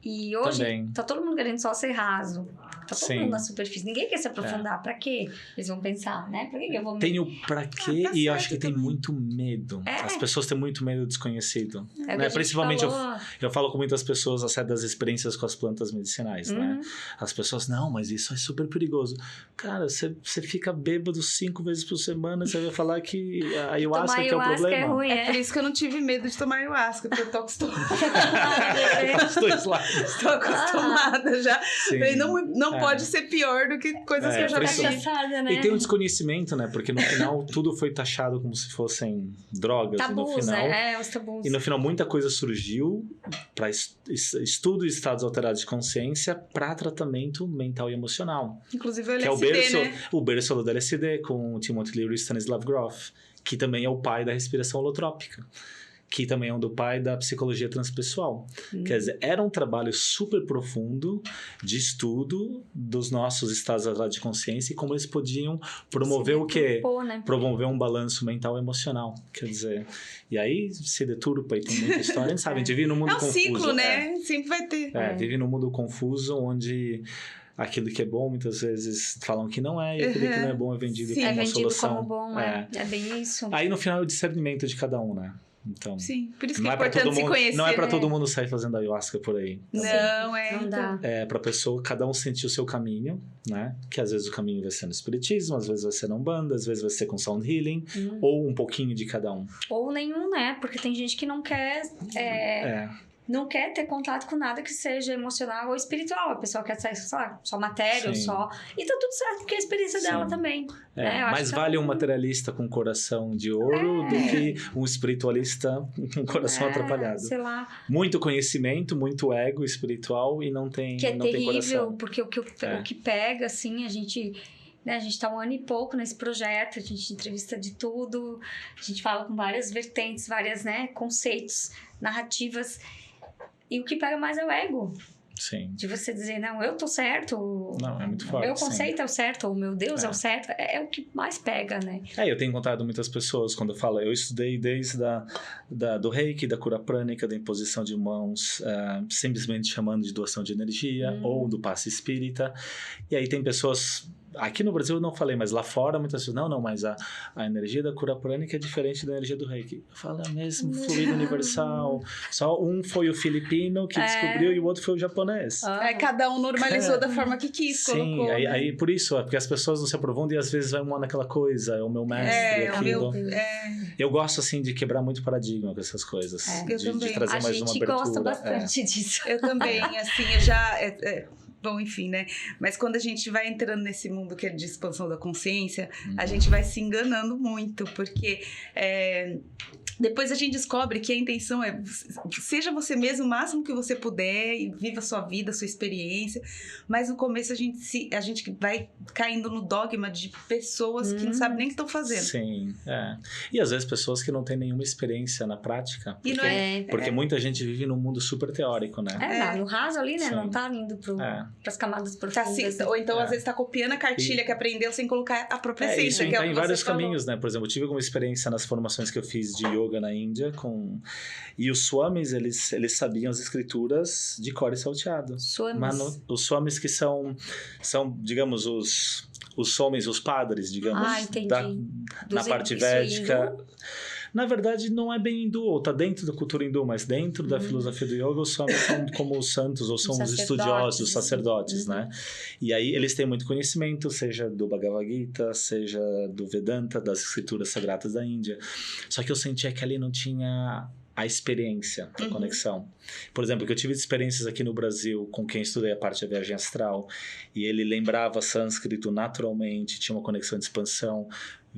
E hoje tá todo mundo querendo só ser raso. Tá todo mundo na superfície. Ninguém quer se aprofundar. Pra quê? Eles vão pensar, né? Pra que eu vou... Tem o pra quê e eu acho que tem muito medo. As pessoas têm muito medo do desconhecido. Né? Principalmente eu falo com muitas pessoas acerca das experiências com as plantas medicinais, né? As pessoas, não, mas isso é super perigoso. Cara, você fica bêbado 5 vezes por semana, você vai falar que a ayahuasca que é o problema. É ruim, por isso que eu não tive medo de tomar ayahuasca, porque eu tô acostumada. Os dois lados. Estou acostumada já. Falei, não não pode ser pior do que coisas que eu já isso. vi. Né? E tem um desconhecimento, né? Porque no final tudo foi taxado como se fossem drogas. Tabus, e no final, os tabus. E no final muita coisa surgiu para estudo de estados alterados de consciência para tratamento mental e emocional. Inclusive o LSD, que é o berço, né? O berço do LSD com o Timothy Leary e Stanislav Grof, que também é o pai da respiração holotrópica, que também é um do pai da psicologia transpessoal. Quer dizer, era um trabalho super profundo de estudo dos nossos estados alterados de consciência e como eles podiam promover o quê? Né? Promover um balanço mental e emocional. Quer dizer, e aí se deturpa e tem muita história. A gente sabe, a gente vive num mundo confuso. É um ciclo, né? Sempre vai ter. Vive num mundo confuso onde aquilo que é bom, muitas vezes falam que não é, e aquilo que não é bom é vendido como uma solução. Como bom, é bem isso. Aí no final é o discernimento de cada um, né? Então, sim, por isso que é importante se conhecer. Não é pra todo mundo sair fazendo ayahuasca por aí. Não dá. É pra pessoa, cada um sentir o seu caminho, né? Que às vezes o caminho vai ser no espiritismo, às vezes vai ser na Umbanda, às vezes vai ser com sound healing, ou um pouquinho de cada um. Ou nenhum, né? Porque tem gente que não quer... Não quer ter contato com nada que seja emocional ou espiritual. A pessoa quer sair, sei lá, só matéria ou só... E tá tudo certo, porque é a experiência dela também. Mas vale um materialista com coração de ouro do que um espiritualista com coração atrapalhado. Sei lá. Muito conhecimento, muito ego espiritual e não tem coração. Que é terrível, porque o que pega, assim, a gente tá 1 ano e pouco nesse projeto, a gente entrevista de tudo, a gente fala com várias vertentes, várias, conceitos, narrativas... E o que pega mais é o ego. Sim. De você dizer, não, eu tô certo. Não, é muito forte. Meu conceito é o certo, ou meu Deus é o certo. É o que mais pega, né? Eu tenho encontrado muitas pessoas quando eu falo. Eu estudei desde do reiki, da cura prânica, da imposição de mãos, simplesmente chamando de doação de energia, ou do passe espírita. E aí tem pessoas... Aqui no Brasil eu não falei, mas lá fora muitas pessoas, não, mas a energia da cura prânica é diferente da energia do reiki. Eu falo, é mesmo fluido universal. Só um foi o filipino que descobriu e o outro foi o japonês. Cada um normalizou da forma que quis, sim, colocou. Aí por isso, porque as pessoas não se aprofundam e às vezes vai uma naquela coisa, é o meu mestre, aquilo. Eu gosto, assim, de quebrar muito paradigma com essas coisas. De trazer mais uma abertura. A gente gosta bastante disso. Eu também, assim, eu já... Bom, enfim, né? Mas quando a gente vai entrando nesse mundo que é de expansão da consciência, a gente vai se enganando muito, porque depois a gente descobre que a intenção é seja você mesmo o máximo que você puder e viva a sua vida, a sua experiência, mas no começo a gente vai caindo no dogma de pessoas que não sabem nem o que estão fazendo. Sim, E às vezes pessoas que não têm nenhuma experiência na prática, porque muita gente vive num mundo super teórico, né? No raso ali, né? Sim. Não tá indo pras camadas profundas. Ou então às vezes tá copiando a cartilha que aprendeu sem colocar a própria essência. Isso tá em vários caminhos, né? Por exemplo, eu tive alguma experiência nas formações que eu fiz de yoga na Índia e os swamis, eles sabiam as escrituras de cor e salteado. Mas os swamis que são digamos, os swamis, os padres, digamos, na parte védica. Na verdade, não é bem hindu, ou tá dentro da cultura hindu, mas dentro da filosofia do yoga, os swamis são como os santos, ou são os estudiosos, os sacerdotes, né? E aí eles têm muito conhecimento, seja do Bhagavad Gita, seja do Vedanta, das escrituras sagradas da Índia. Só que eu sentia que ali não tinha a experiência, a conexão. Por exemplo, que eu tive experiências aqui no Brasil com quem estudei a parte da viagem astral, e ele lembrava sânscrito naturalmente, tinha uma conexão de expansão,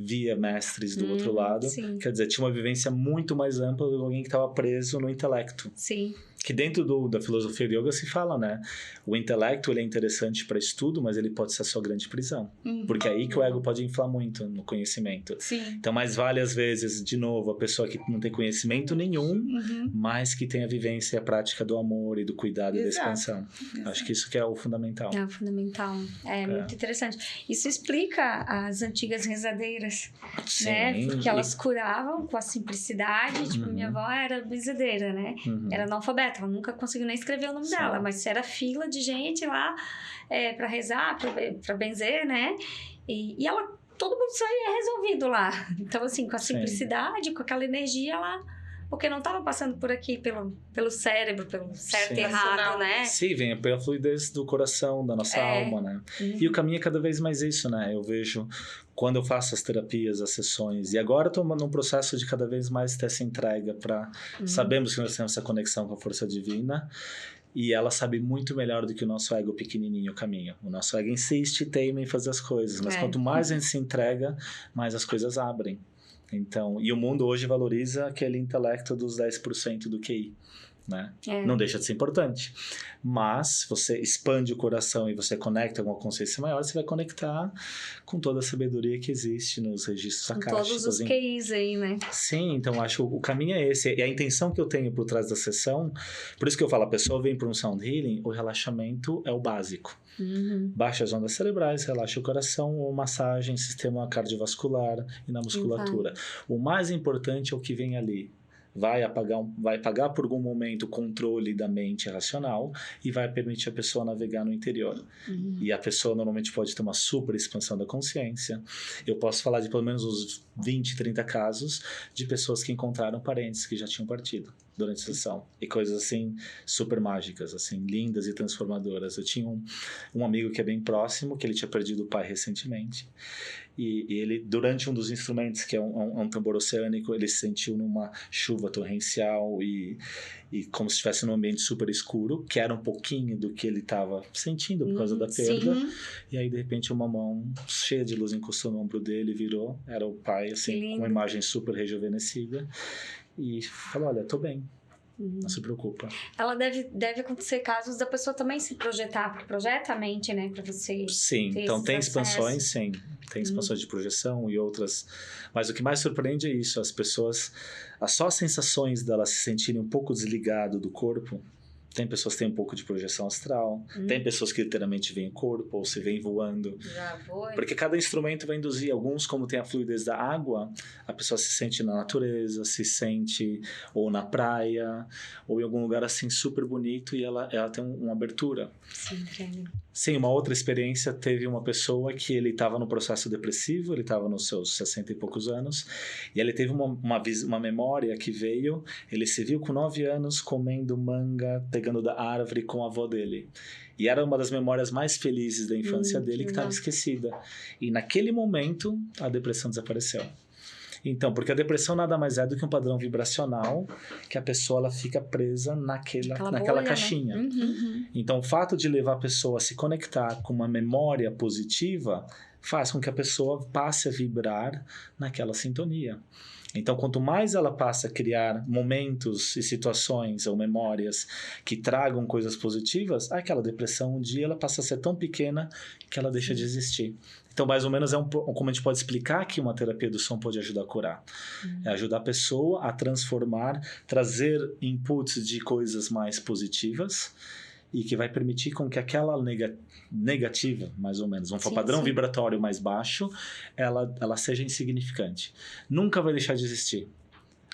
via mestres do outro lado. Sim. Quer dizer, tinha uma vivência muito mais ampla do que alguém que estava preso no intelecto. Sim. Que dentro da filosofia de yoga se fala, né? O intelecto, ele é interessante para estudo, mas ele pode ser a sua grande prisão. Porque é aí que o ego pode inflar muito no conhecimento. Sim. Então, mais vale, às vezes, de novo, a pessoa que não tem conhecimento nenhum, mas que tem a vivência e a prática do amor e do cuidado e da expansão. Acho que isso que é o fundamental. É o fundamental. É muito interessante. Isso explica as antigas rezadeiras, né? Porque elas curavam com a simplicidade. Tipo, minha avó era benzedeira, né? Era analfabeta. Ela nunca conseguiu nem escrever o nome dela, mas era fila de gente lá pra rezar, pra benzer, né? E ela, todo mundo saía resolvido lá. Então, assim, com a simplicidade, com aquela energia, ela... Porque não estava passando por aqui pelo cérebro, pelo certo e errado, né? Sim, vem pela fluidez do coração, da nossa alma, né? E o caminho é cada vez mais isso, né? Eu vejo quando eu faço as terapias, as sessões, e agora estou num processo de cada vez mais ter essa entrega para... Sabemos que nós temos essa conexão com a força divina, E ela sabe muito melhor do que o nosso ego pequenininho o caminho. O nosso ego insiste e teima em fazer as coisas. Mas quanto mais a gente se entrega, mais as coisas abrem. Então, e o mundo hoje valoriza aquele intelecto dos 10% do QI. Né? Não deixa de ser importante, mas se você expande o coração e você conecta com uma consciência maior, você vai conectar com toda a sabedoria que existe nos registros akáshicos. Com todos os QIs aí, né? Sim, então acho que o caminho é esse, e a intenção que eu tenho por trás da sessão, por isso que eu falo, a pessoa vem para um sound healing, o relaxamento é o básico. Baixa as ondas cerebrais, relaxa o coração, ou massagem, sistema cardiovascular e na musculatura. O mais importante é o que vem ali. Vai pagar por algum momento o controle da mente racional e vai permitir a pessoa navegar no interior. E a pessoa normalmente pode ter uma super expansão da consciência. Eu posso falar de pelo menos uns 20, 30 casos de pessoas que encontraram parentes que já tinham partido durante a sessão. E coisas assim, super mágicas, assim, lindas e transformadoras. Eu tinha um amigo que é bem próximo, que ele tinha perdido o pai recentemente. E ele, durante um dos instrumentos, que é um tambor oceânico, ele se sentiu numa chuva torrencial e como se estivesse num ambiente super escuro, que era um pouquinho do que ele estava sentindo por causa da perda. Sim. E aí, de repente, uma mão cheia de luz encostou no ombro dele, virou. Era o pai, assim, com uma imagem super rejuvenescida. E falou, olha, tô bem. Não se preocupa. Ela deve acontecer casos da pessoa também se projetar, porque projeta a mente, né, pra você. Sim, então tem expansões, sim. Tem expansões de projeção e outras. Mas o que mais surpreende é isso, as pessoas, só as sensações delas se sentirem um pouco desligado do corpo. Tem pessoas que têm um pouco de projeção astral, tem pessoas que literalmente veem o corpo ou se veem voando. Já foi. Porque cada instrumento vai induzir. Alguns, como tem a fluidez da água, a pessoa se sente na natureza, se sente ou na praia, ou em algum lugar assim super bonito e ela tem uma abertura. Sim, entendo. Sim, uma outra experiência, teve uma pessoa que ele estava no processo depressivo, ele estava nos seus 60 e poucos anos, e ele teve uma memória que veio, ele se viu com 9 anos comendo manga, pegando da árvore com a avó dele. E era uma das memórias mais felizes da infância dele que estava esquecida. E naquele momento, a depressão desapareceu. Então, porque a depressão nada mais é do que um padrão vibracional que a pessoa ela fica presa naquela bolha, caixinha. Né? Então, o fato de levar a pessoa a se conectar com uma memória positiva faz com que a pessoa passe a vibrar naquela sintonia. Então, quanto mais ela passa a criar momentos e situações ou memórias que tragam coisas positivas, aquela depressão um dia ela passa a ser tão pequena que ela deixa de existir. Então, mais ou menos, como a gente pode explicar que uma terapia do som pode ajudar a curar. É ajudar a pessoa a transformar, trazer inputs de coisas mais positivas e que vai permitir com que aquela negativa, mais ou menos, um padrão vibratório mais baixo, ela seja insignificante. Nunca vai deixar de existir.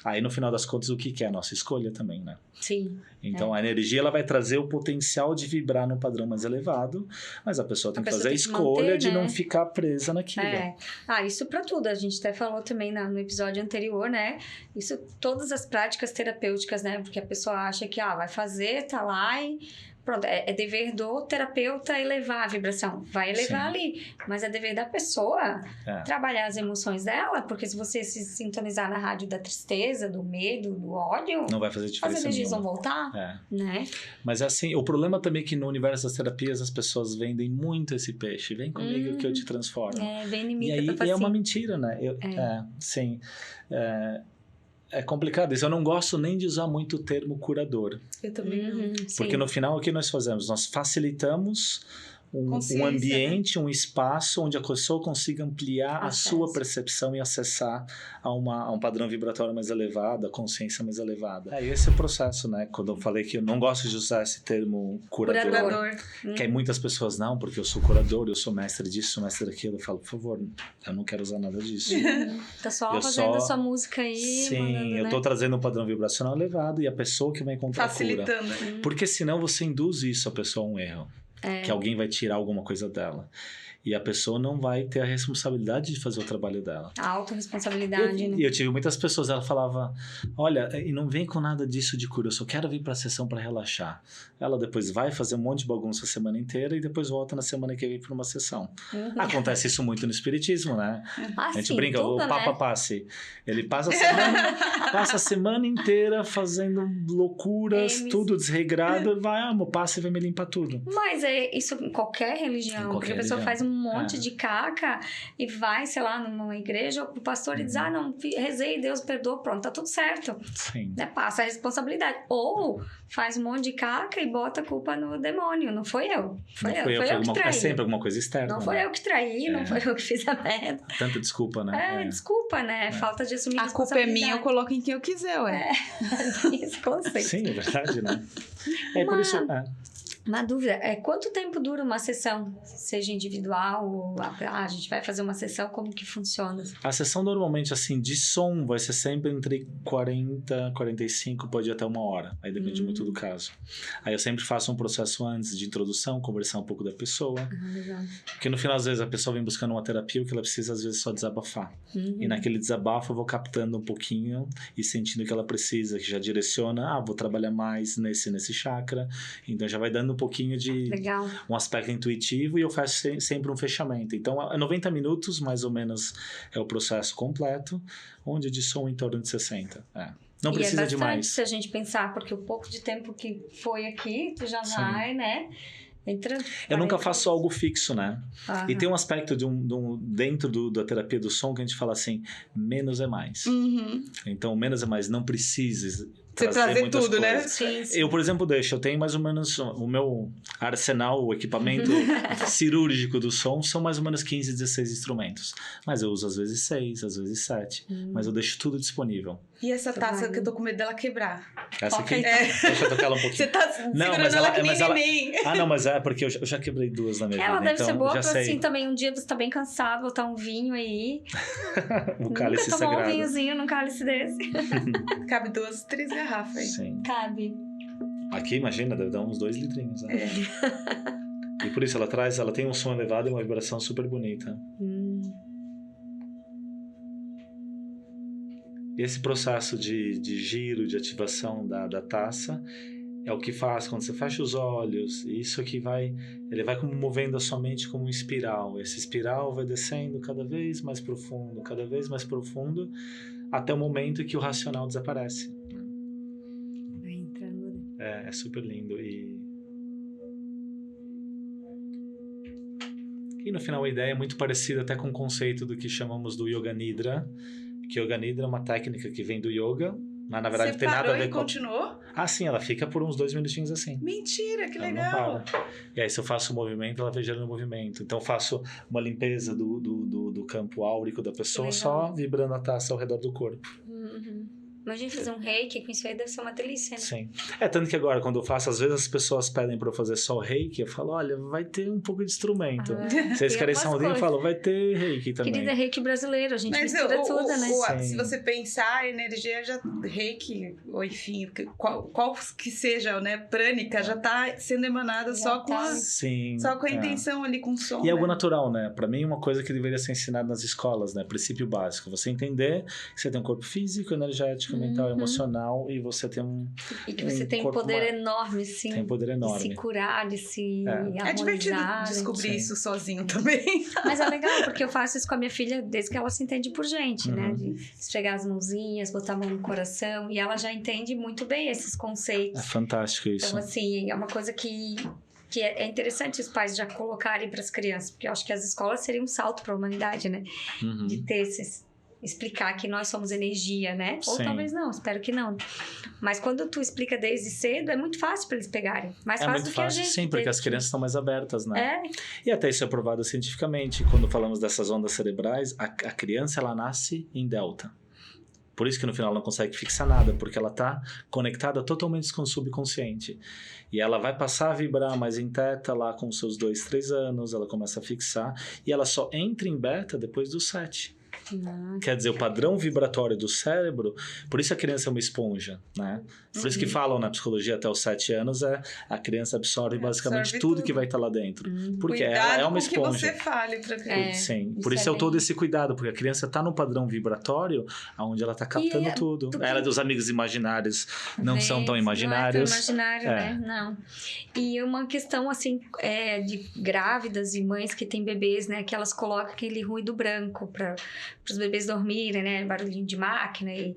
Aí, no final das contas, o que é a nossa escolha também, né? Sim. Então, a energia ela vai trazer o potencial de vibrar num padrão mais elevado, mas a pessoa tem que fazer a escolha de não ficar presa naquilo. Isso pra tudo. A gente até falou também no episódio anterior, né? Isso, todas as práticas terapêuticas, né? Porque a pessoa acha que, vai fazer, tá lá e... Pronto, é dever do terapeuta elevar a vibração. Vai elevar ali. Mas é dever da pessoa trabalhar as emoções dela. Porque se você se sintonizar na rádio da tristeza, do medo, do ódio... Não vai fazer diferença as energias vão voltar, né? Mas assim, o problema também é que no universo das terapias as pessoas vendem muito esse peixe. Vem comigo que eu te transformo. Vem em mim que eu tô E aí é uma mentira, né? Sim. É complicado isso. Eu não gosto nem de usar muito o termo curador. Eu também não. Porque no final, o que nós fazemos? Nós facilitamos um ambiente, um espaço onde a pessoa consiga ampliar a sua percepção e acessar a um padrão vibratório mais elevado, a consciência mais elevada. Esse é o processo, né? Quando eu falei que eu não gosto de usar esse termo curador. Que aí muitas pessoas, não, porque eu sou curador, eu sou mestre disso, mestre daquilo. Eu falo, por favor, eu não quero usar nada disso. Tá só fazendo a sua música aí. Sim, eu tô trazendo um padrão vibracional elevado e a pessoa que vai encontrar facilitando. Porque senão você induz isso a pessoa a um erro. Que alguém vai tirar alguma coisa dela. E a pessoa não vai ter a responsabilidade de fazer o trabalho dela. A autorresponsabilidade, né? E eu tive muitas pessoas, ela falava, olha, e não vem com nada disso de cura, eu só quero vir pra sessão pra relaxar. Ela depois vai fazer um monte de bagunça a semana inteira e depois volta na semana que vem pra uma sessão. Acontece isso muito no espiritismo, né? Ah, A gente sim, brinca, tudo, o Papa né? Passe. Ele passa a semana inteira fazendo loucuras, tudo desregrado, vai, o passe vai me limpar tudo. Mas é isso em qualquer religião. Porque a pessoa faz um monte de caca e vai, sei lá, numa igreja, o pastor diz, não, rezei, Deus perdoa, pronto, tá tudo certo. Sim. Né? Passa a responsabilidade. Ou faz um monte de caca e bota a culpa no demônio. Não foi eu. Foi eu que traí. É sempre alguma coisa externa. Não foi eu que traí, não foi eu que fiz a merda. Tanta desculpa, né? Desculpa, né? Falta de assumir a culpa é minha, eu coloco em quem eu quiser, ué. Esse conceito. Sim, é verdade, né? Por isso... Uma dúvida, quanto tempo dura uma sessão? Seja individual ou a gente vai fazer uma sessão, como que funciona? A sessão normalmente, assim, de som vai ser sempre entre 40, 45, pode ir até 1 hora. Aí depende muito do caso. Aí eu sempre faço um processo antes de introdução, conversar um pouco da pessoa. Legal. Porque no final, às vezes, a pessoa vem buscando uma terapia, o que ela precisa, às vezes, só desabafar. E naquele desabafo eu vou captando um pouquinho e sentindo o que ela precisa, que já direciona, vou trabalhar mais nesse chakra. Então já vai dando um pouquinho de um aspecto intuitivo e eu faço sempre um fechamento. Então, 90 minutos, mais ou menos, é o processo completo, onde de som em torno de 60. Não precisa de mais. Se a gente pensar, porque o pouco de tempo que foi aqui, tu já vai, né? Eu nunca faço algo fixo, né? E tem um aspecto dentro da terapia do som que a gente fala assim, menos é mais. Então, menos é mais, não precisa trazer tudo, coisas. né? Sim. Eu, por exemplo, eu tenho mais ou menos o meu arsenal, o equipamento cirúrgico do som, são mais ou menos 15, 16 instrumentos. Mas eu uso às vezes 6, às vezes 7. Mas eu deixo tudo disponível. E essa taça que eu tô com medo dela quebrar? Essa aqui? Deixa eu tocar ela um pouquinho. Você tá segurando ela que nem neném. Não, mas porque eu já quebrei 2 na minha vida. Ela deve então, ser boa já pra sei. assim também. Um dia você tá bem cansado, botar um vinho aí. Um cálice Nunca tomou sagrado. um vinhozinho num cálice desse. Cabe 2, 3 garrafas aí. Sim. Cabe. Aqui, imagina, deve dar uns 2 litrinhos, né? E por isso ela tem um som elevado e uma vibração super bonita. E esse processo de giro, de ativação da taça é o que faz quando você fecha os olhos. E isso aqui ele vai como movendo a sua mente como um espiral. Esse espiral vai descendo cada vez mais profundo, até o momento em que o racional desaparece. Vai entrando. É super lindo. E no final a ideia é muito parecida até com o conceito do que chamamos do Yoga Nidra, que Yoga Nidra é uma técnica que vem do yoga, mas na verdade não tem nada a ver com... continuou? Sim, ela fica por uns 2 minutinhos assim. Mentira, que ela legal! Não para. E aí se eu faço o movimento, ela vai gerando movimento. Então eu faço uma limpeza do campo áurico da pessoa, só vibrando a taça ao redor do corpo. Imagina fazer um reiki com isso aí, deve ser uma delícia, né? Sim. Tanto que agora, quando eu faço, às vezes as pessoas pedem pra eu fazer só o reiki, eu falo, olha, vai ter um pouco de instrumento. Vocês querem soundinho, eu falo, vai ter reiki também. Querida, reiki brasileiro, a gente mistura tudo, né? Se você pensar, a energia já, reiki, ou enfim, qual que seja, né, prânica, já tá sendo emanada só com a intenção ali, com o som. E é algo natural, né? Pra mim, uma coisa que deveria ser ensinada nas escolas, né? Princípio básico. Você entender que você tem um corpo físico, energético, mental, emocional, e você tem e que você tem um poder enorme, sim. Tem poder enorme. De se curar, de se harmonizar. É divertido descobrir isso sozinho também. Mas é legal, porque eu faço isso com a minha filha desde que ela se entende por gente, né? De esfregar as mãozinhas, botar a mão no coração, e ela já entende muito bem esses conceitos. É fantástico isso. Então, assim, é uma coisa que é interessante os pais já colocarem para as crianças, porque eu acho que as escolas seriam um salto para a humanidade, né? De ter explicar que nós somos energia, né? Ou talvez não, espero que não. Mas quando tu explica desde cedo, é muito fácil para eles pegarem. Mais fácil do que a gente. Sim, porque as crianças estão mais abertas, né? É. E até isso é provado cientificamente. Quando falamos dessas ondas cerebrais, a criança, ela nasce em delta. Por isso que no final ela não consegue fixar nada, porque ela está conectada totalmente com o subconsciente. E ela vai passar a vibrar mais em teta lá com seus 2, 3 anos, ela começa a fixar, e ela só entra em beta depois dos 7. Quer dizer, o padrão vibratório do cérebro, por isso a criança é uma esponja, né? Por isso que falam na psicologia até os 7 anos, a criança absorve basicamente tudo que vai estar lá dentro. Porque ela é uma esponja. Que você fale pra criança. Sim, por isso é todo esse cuidado, porque a criança tá no padrão vibratório, onde ela tá captando tudo. Ela dos amigos imaginários não são tão imaginários. Não é tão imaginário, né? Não. E uma questão, assim, de grávidas e mães que têm bebês, né? Que elas colocam aquele ruído branco para os bebês dormirem, né? Barulhinho de máquina. E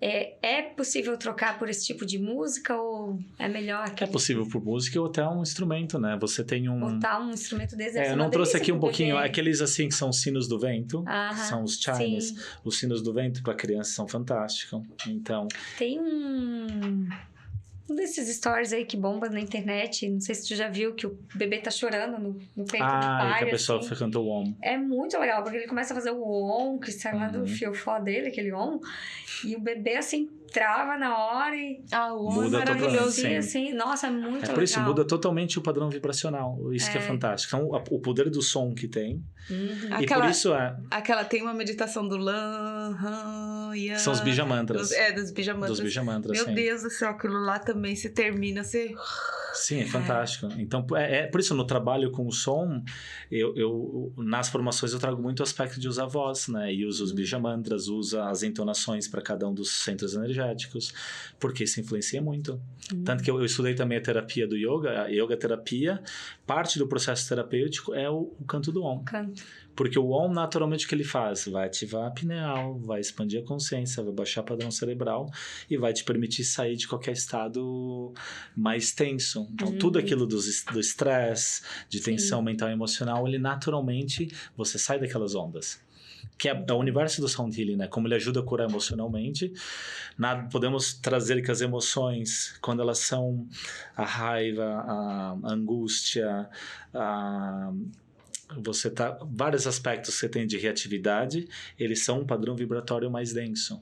é possível trocar por esse tipo de música ou é melhor? É possível por música ou até um instrumento, né? Você tem botar um instrumento desse. Eu não trouxe aqui um pouquinho, aqueles assim que são os sinos do vento, são os chimes. Sim. Os sinos do vento para criança são fantásticos. Então... Tem um desses stories aí que bomba na internet, não sei se tu já viu, que o bebê tá chorando no peito do pai. E que a pessoa canta o om. É muito legal, porque ele começa a fazer o om, que sai lá do fiofó dele, aquele om, e o bebê, assim, trava na hora e... o om é maravilhoso. Assim, nossa, é muito legal. Por isso, muda totalmente o padrão vibracional. Isso que é fantástico. Então, o poder do som que tem. E por isso tem uma meditação do são os bijamantras. Dos bijamantras. Dos bijamantras, Meu Deus do céu, aquilo lá também se termina, você... Sim, é fantástico. Então, por isso, no trabalho com o som, eu nas formações eu trago muito o aspecto de usar a voz, né? E uso os bijamantras, usa as entonações para cada um dos centros energéticos, porque isso influencia muito. Tanto que eu estudei também a terapia do yoga, a yoga terapia, parte do processo terapêutico é o canto do om. Porque o om, naturalmente, o que ele faz? Vai ativar a pineal, vai expandir a consciência, vai baixar o padrão cerebral e vai te permitir sair de qualquer estado mais tenso. Então, tudo aquilo do estresse, de tensão mental e emocional, ele naturalmente, você sai daquelas ondas. Que é o universo do sound healing, né? Como ele ajuda a curar emocionalmente. Podemos trazer que as emoções, quando elas são a raiva, a angústia, vários aspectos que você tem de reatividade, eles são um padrão vibratório mais denso.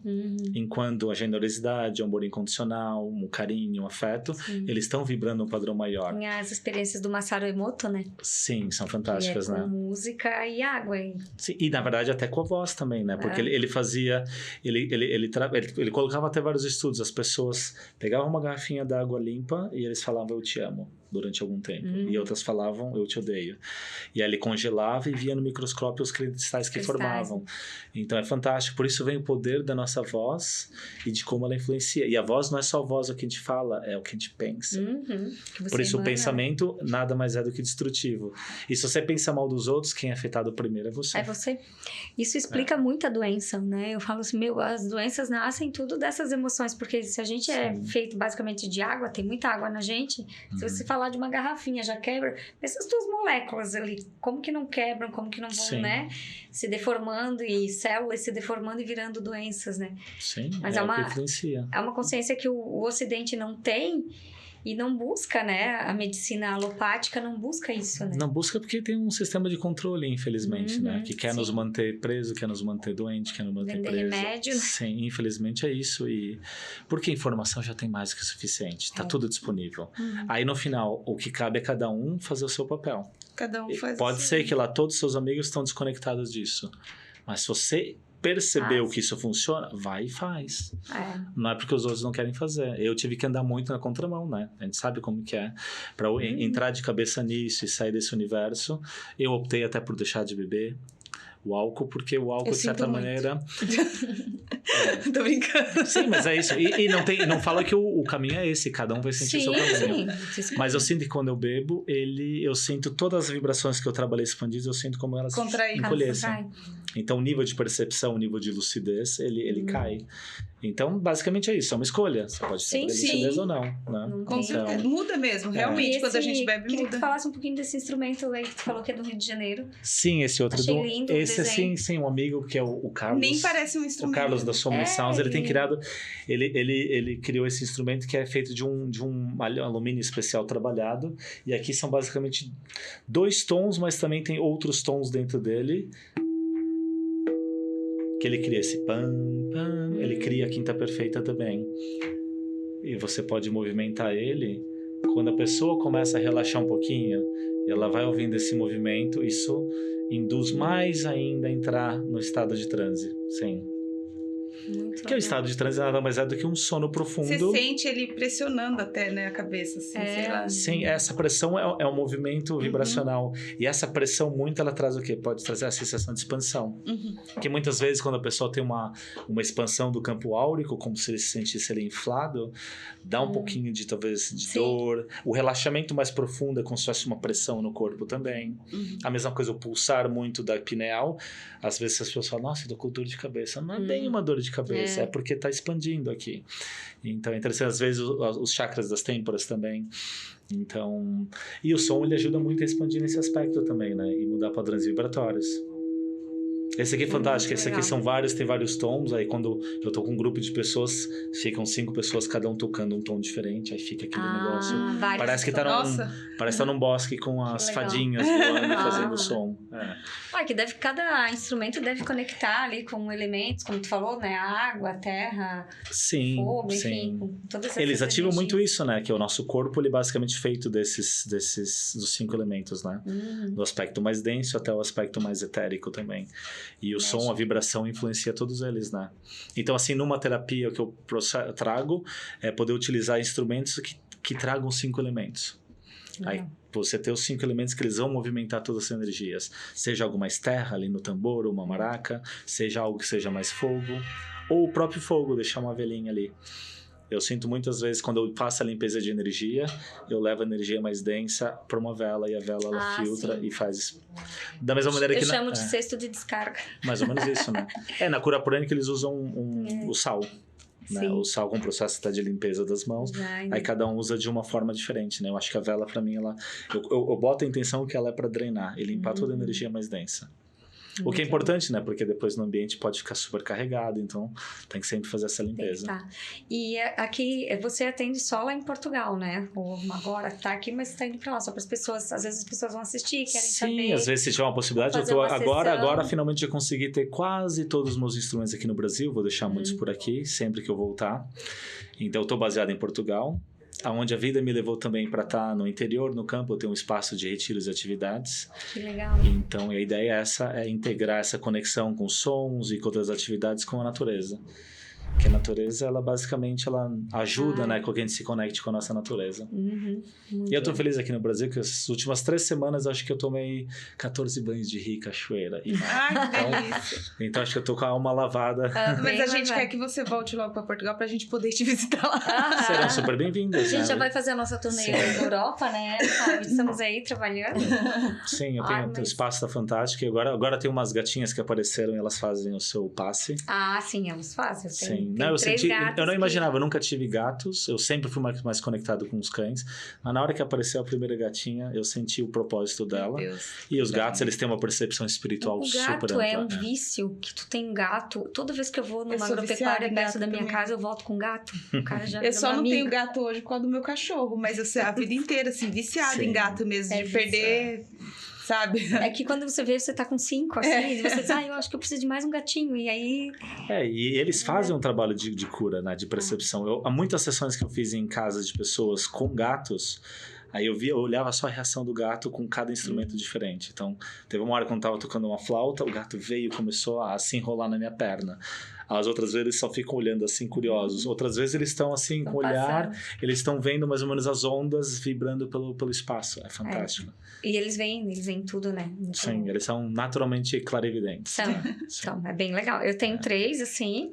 Enquanto a generosidade, o amor incondicional, o carinho, o afeto, eles estão vibrando um padrão maior. Tem as experiências do Masaru Emoto, né? Sim, são fantásticas, com né? música e água. Sim, e na verdade até com a voz também, né? Porque ele fazia... Ele colocava até vários estudos. As pessoas pegavam uma garrafinha d'água limpa e eles falavam, eu te amo, durante algum tempo. E outras falavam, eu te odeio. E aí ele congelava e via no microscópio os cristais que formavam. Então é fantástico. Por isso vem o poder da nossa voz e de como ela influencia. E a voz não é só a voz o que a gente fala, é o que a gente pensa. Por isso o pensamento nada mais é do que destrutivo. E se você pensa mal dos outros, quem é afetado primeiro é você. É você. Isso explica muito a doença, né? Eu falo assim, as doenças nascem tudo dessas emoções, porque se a gente é feito basicamente de água, tem muita água na gente, se você falar de uma garrafinha, já quebra. Essas duas moléculas ali, como que não quebram, como que não vão, né? Se deformando e células se deformando e virando doenças, né? Sim, mas o que influencia. É uma consciência que o Ocidente não tem e não busca, né? A medicina alopática não busca isso, né? Não busca porque tem um sistema de controle, infelizmente, né? Que quer nos manter preso, quer nos manter doente, quer nos manter preso. Remédio. Sim, infelizmente é isso. E porque a informação já tem mais que o suficiente. Tá tudo disponível. Aí no final, o que cabe é cada um fazer o seu papel. Cada um faz Pode ser que lá todos os seus amigos estão desconectados disso. Mas se você percebeu que isso funciona, vai e faz. Não é porque os outros não querem fazer. Eu tive que andar muito na contramão, né? A gente sabe como que é. Para entrar de cabeça nisso e sair desse universo, eu optei até por deixar de beber o álcool, porque o álcool, de certa maneira... Tô brincando. Sim, mas é isso. E não fala que o caminho é esse, cada um vai sentir o seu caminho. Mas eu sinto que quando eu bebo, eu sinto todas as vibrações que eu trabalhei expandidas, eu sinto como elas encolhessem. Então o nível de percepção, o nível de lucidez, ele cai. Então, basicamente é isso, é uma escolha. Você pode ter lucidez ou não. Né? Com certeza. Muda mesmo, realmente, quando a gente bebe, queria muda. Que tu falasse um pouquinho desse instrumento aí que tu falou que é do Rio de Janeiro. Sim, esse outro. Achei lindo esse sim, um amigo que é o Carlos. Nem parece um instrumento. O Carlos da Somni Sounds, ele tem criado... Ele criou esse instrumento que é feito de um alumínio especial trabalhado. E aqui são basicamente 2 tons, mas também tem outros tons dentro dele. Que ele cria esse pam, pam, ele cria a quinta perfeita também. E você pode movimentar ele. Quando a pessoa começa a relaxar um pouquinho, e ela vai ouvindo esse movimento, isso induz mais ainda a entrar no estado de transe. Sim. Porque o estado de transe nada mais é do que um sono profundo. Você sente ele pressionando até, né, a cabeça, assim, sei lá. Sim, essa pressão é um movimento vibracional. E essa pressão muito, ela traz o quê? Pode trazer a sensação de expansão. Porque muitas vezes, quando a pessoa tem uma expansão do campo áurico, como se ele se sentisse ele inflado, dá um pouquinho de, talvez, de dor. O relaxamento mais profundo é como se fosse uma pressão no corpo também. A mesma coisa, o pulsar muito da pineal. Às vezes as pessoas falam, nossa, eu tô com dor de cabeça. Não é bem uma dor de cabeça, é porque está expandindo aqui. Então é interessante, às vezes, os chakras das têmporas também. Então, e o som, ele ajuda muito a expandir nesse aspecto também, né? E mudar padrões vibratórios. Esse aqui é fantástico, esse aqui são vários, tem vários tons. Aí quando eu tô com um grupo de pessoas, ficam 5 pessoas, cada um tocando um tom diferente, aí fica aquele negócio. Parece que tá num bosque com as fadinhas voando e fazendo som. Que cada instrumento deve conectar ali com elementos, como tu falou, né? A água, a terra, fogo, enfim. Com todas essas eles ativam muito isso, né? Que é o nosso corpo, ele é basicamente feito dos 5 elementos, né? Do aspecto mais denso até o aspecto mais etérico também. E o som, a vibração influencia todos eles, né? Então, assim, numa terapia, o que eu trago é poder utilizar instrumentos que tragam 5 elementos. Aí você ter os 5 elementos que eles vão movimentar todas as energias. Seja algo mais terra ali no tambor, ou uma maraca, seja algo que seja mais fogo, ou o próprio fogo, deixar uma velhinha ali. Eu sinto muitas vezes, quando eu faço a limpeza de energia, eu levo a energia mais densa para uma vela, e a vela ela filtra e faz... Da mesma maneira que... Eu chamo de cesto de descarga. Mais ou menos isso, né? Na cura prânica eles usam o sal. Né? O sal com o processo de limpeza das mãos. Aí cada um usa de uma forma diferente, né? Eu acho que a vela, para mim, eu boto a intenção que ela é para drenar e limpar toda a energia mais densa. O que é importante, né? Porque depois no ambiente pode ficar super carregado, então tem que sempre fazer essa limpeza. E aqui, você atende só lá em Portugal, né? Ou agora tá aqui, mas tá indo pra lá só para as pessoas. Às vezes as pessoas vão assistir, querem saber. Sim, às vezes se tiver uma possibilidade, eu tô agora finalmente eu consegui ter quase todos os meus instrumentos aqui no Brasil, vou deixar muitos por aqui, sempre que eu voltar. Então eu tô baseado em Portugal. Aonde a vida me levou também para estar no interior, no campo, eu tenho um espaço de retiros e atividades. Que legal. Então, a ideia é integrar essa conexão com sons e com outras atividades com a natureza. Porque a natureza, ela basicamente ajuda, né, com que a gente se conecte com a nossa natureza. E eu tô feliz aqui no Brasil, que as últimas 3 semanas, acho que eu tomei 14 banhos de rio e cachoeira. Que delícia. Então, acho que eu tô com a alma lavada. Mas a gente quer que você volte logo para Portugal pra gente poder te visitar lá. Serão super bem-vindas. A gente já vai fazer a nossa turnê na Europa, né? Estamos aí trabalhando. Sim, eu tenho o espaço tá fantástico. E agora tem umas gatinhas que apareceram e elas fazem o seu passe. Sim, elas fazem. Sim. Não, eu não imaginava, eu nunca tive gatos, eu sempre fui mais conectado com os cães, mas na hora que apareceu a primeira gatinha, eu senti o propósito dela. E os gatos, eles têm uma percepção espiritual super ampla. O gato é um vício, que tu tem gato, toda vez que eu vou numa agropecuária perto da minha casa, eu volto com gato. O cara já eu só não tenho gato hoje por causa do meu cachorro, mas eu sei a vida inteira, assim, viciada em gato mesmo, de perder... Sabe? É que quando você vê, você tá com 5, assim, e você diz, eu acho que eu preciso de mais um gatinho, e aí... E eles fazem um trabalho de cura, né, de percepção. Há muitas sessões que eu fiz em casas de pessoas com gatos, aí eu olhava só a reação do gato com cada instrumento diferente. Então, teve uma hora quando eu tava tocando uma flauta, o gato veio e começou a se enrolar na minha perna. As outras vezes eles só ficam olhando assim, curiosos. Outras vezes eles estão assim, com o olhar, eles estão vendo mais ou menos as ondas vibrando pelo espaço. É fantástico. E eles veem tudo, né? Então... Sim, eles são naturalmente clarividentes. São, é bem legal. Eu tenho 3, assim,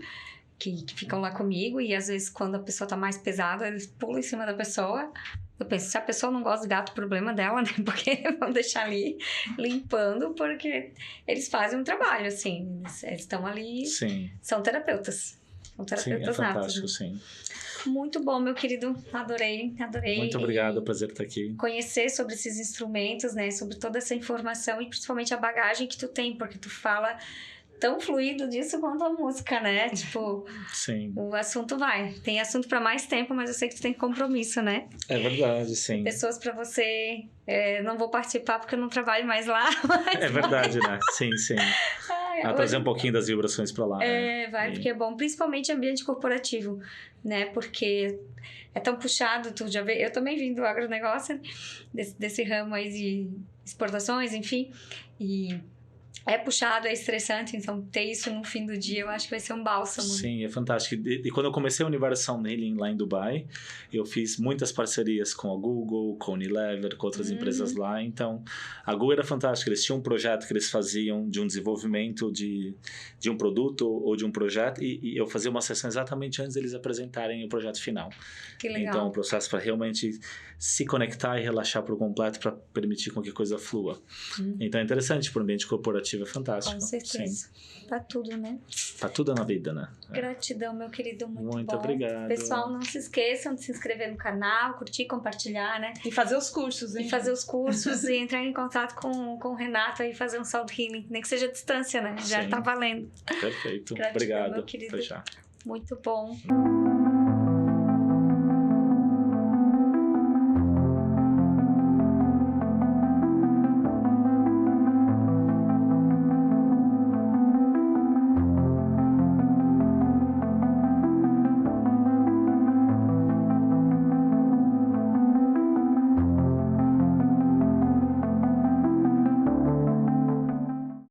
que ficam lá comigo, e às vezes quando a pessoa tá mais pesada, eles pulam em cima da pessoa. Eu penso, se a pessoa não gosta de gato, o problema dela, né? Porque vão deixar ali limpando, porque eles fazem um trabalho, assim. Eles estão ali... Sim. São terapeutas. São terapeutas sim, é fantástico, natos. Sim. Muito bom, meu querido. Adorei. Muito obrigado, prazer estar aqui. Conhecer sobre esses instrumentos, né? Sobre toda essa informação e principalmente a bagagem que tu tem, porque tu fala... tão fluido disso quanto a música, né? Tipo, sim. O assunto vai. Tem assunto para mais tempo, mas eu sei que tu tem compromisso, né? É verdade, sim. Pessoas para você... não vou participar porque eu não trabalho mais lá. É verdade, né? Sim. Trazer um pouquinho das vibrações para lá. Porque é bom. Principalmente ambiente corporativo, né? Porque é tão puxado, tu já vê... Eu também vim do agronegócio, desse ramo aí de exportações, enfim. E... É puxado, é estressante, então ter isso no fim do dia eu acho que vai ser um bálsamo. Sim, é fantástico. E quando eu comecei o Universo Sound Healing lá em Dubai, eu fiz muitas parcerias com a Google, com a Unilever, com outras empresas lá. Então, a Google era fantástica. Eles tinham um projeto que eles faziam de um desenvolvimento de um produto ou de um projeto e eu fazia uma sessão exatamente antes deles apresentarem o projeto final. Que legal. Então, o processo para realmente se conectar e relaxar por completo para permitir com que a coisa flua. Então, é interessante para o ambiente corporativo. É fantástico. Com certeza. Pra tudo, né? Pra tudo na vida, né? Gratidão, meu querido. Muito bom. Obrigado. Pessoal, não se esqueçam de se inscrever no canal, curtir, compartilhar, né? E fazer os cursos, hein? E fazer os cursos e entrar em contato com o Renato e fazer um sound healing. Nem que seja à distância, né? Já tá valendo. Perfeito. Gratidão, Obrigado. meu querido. Até já. Muito bom.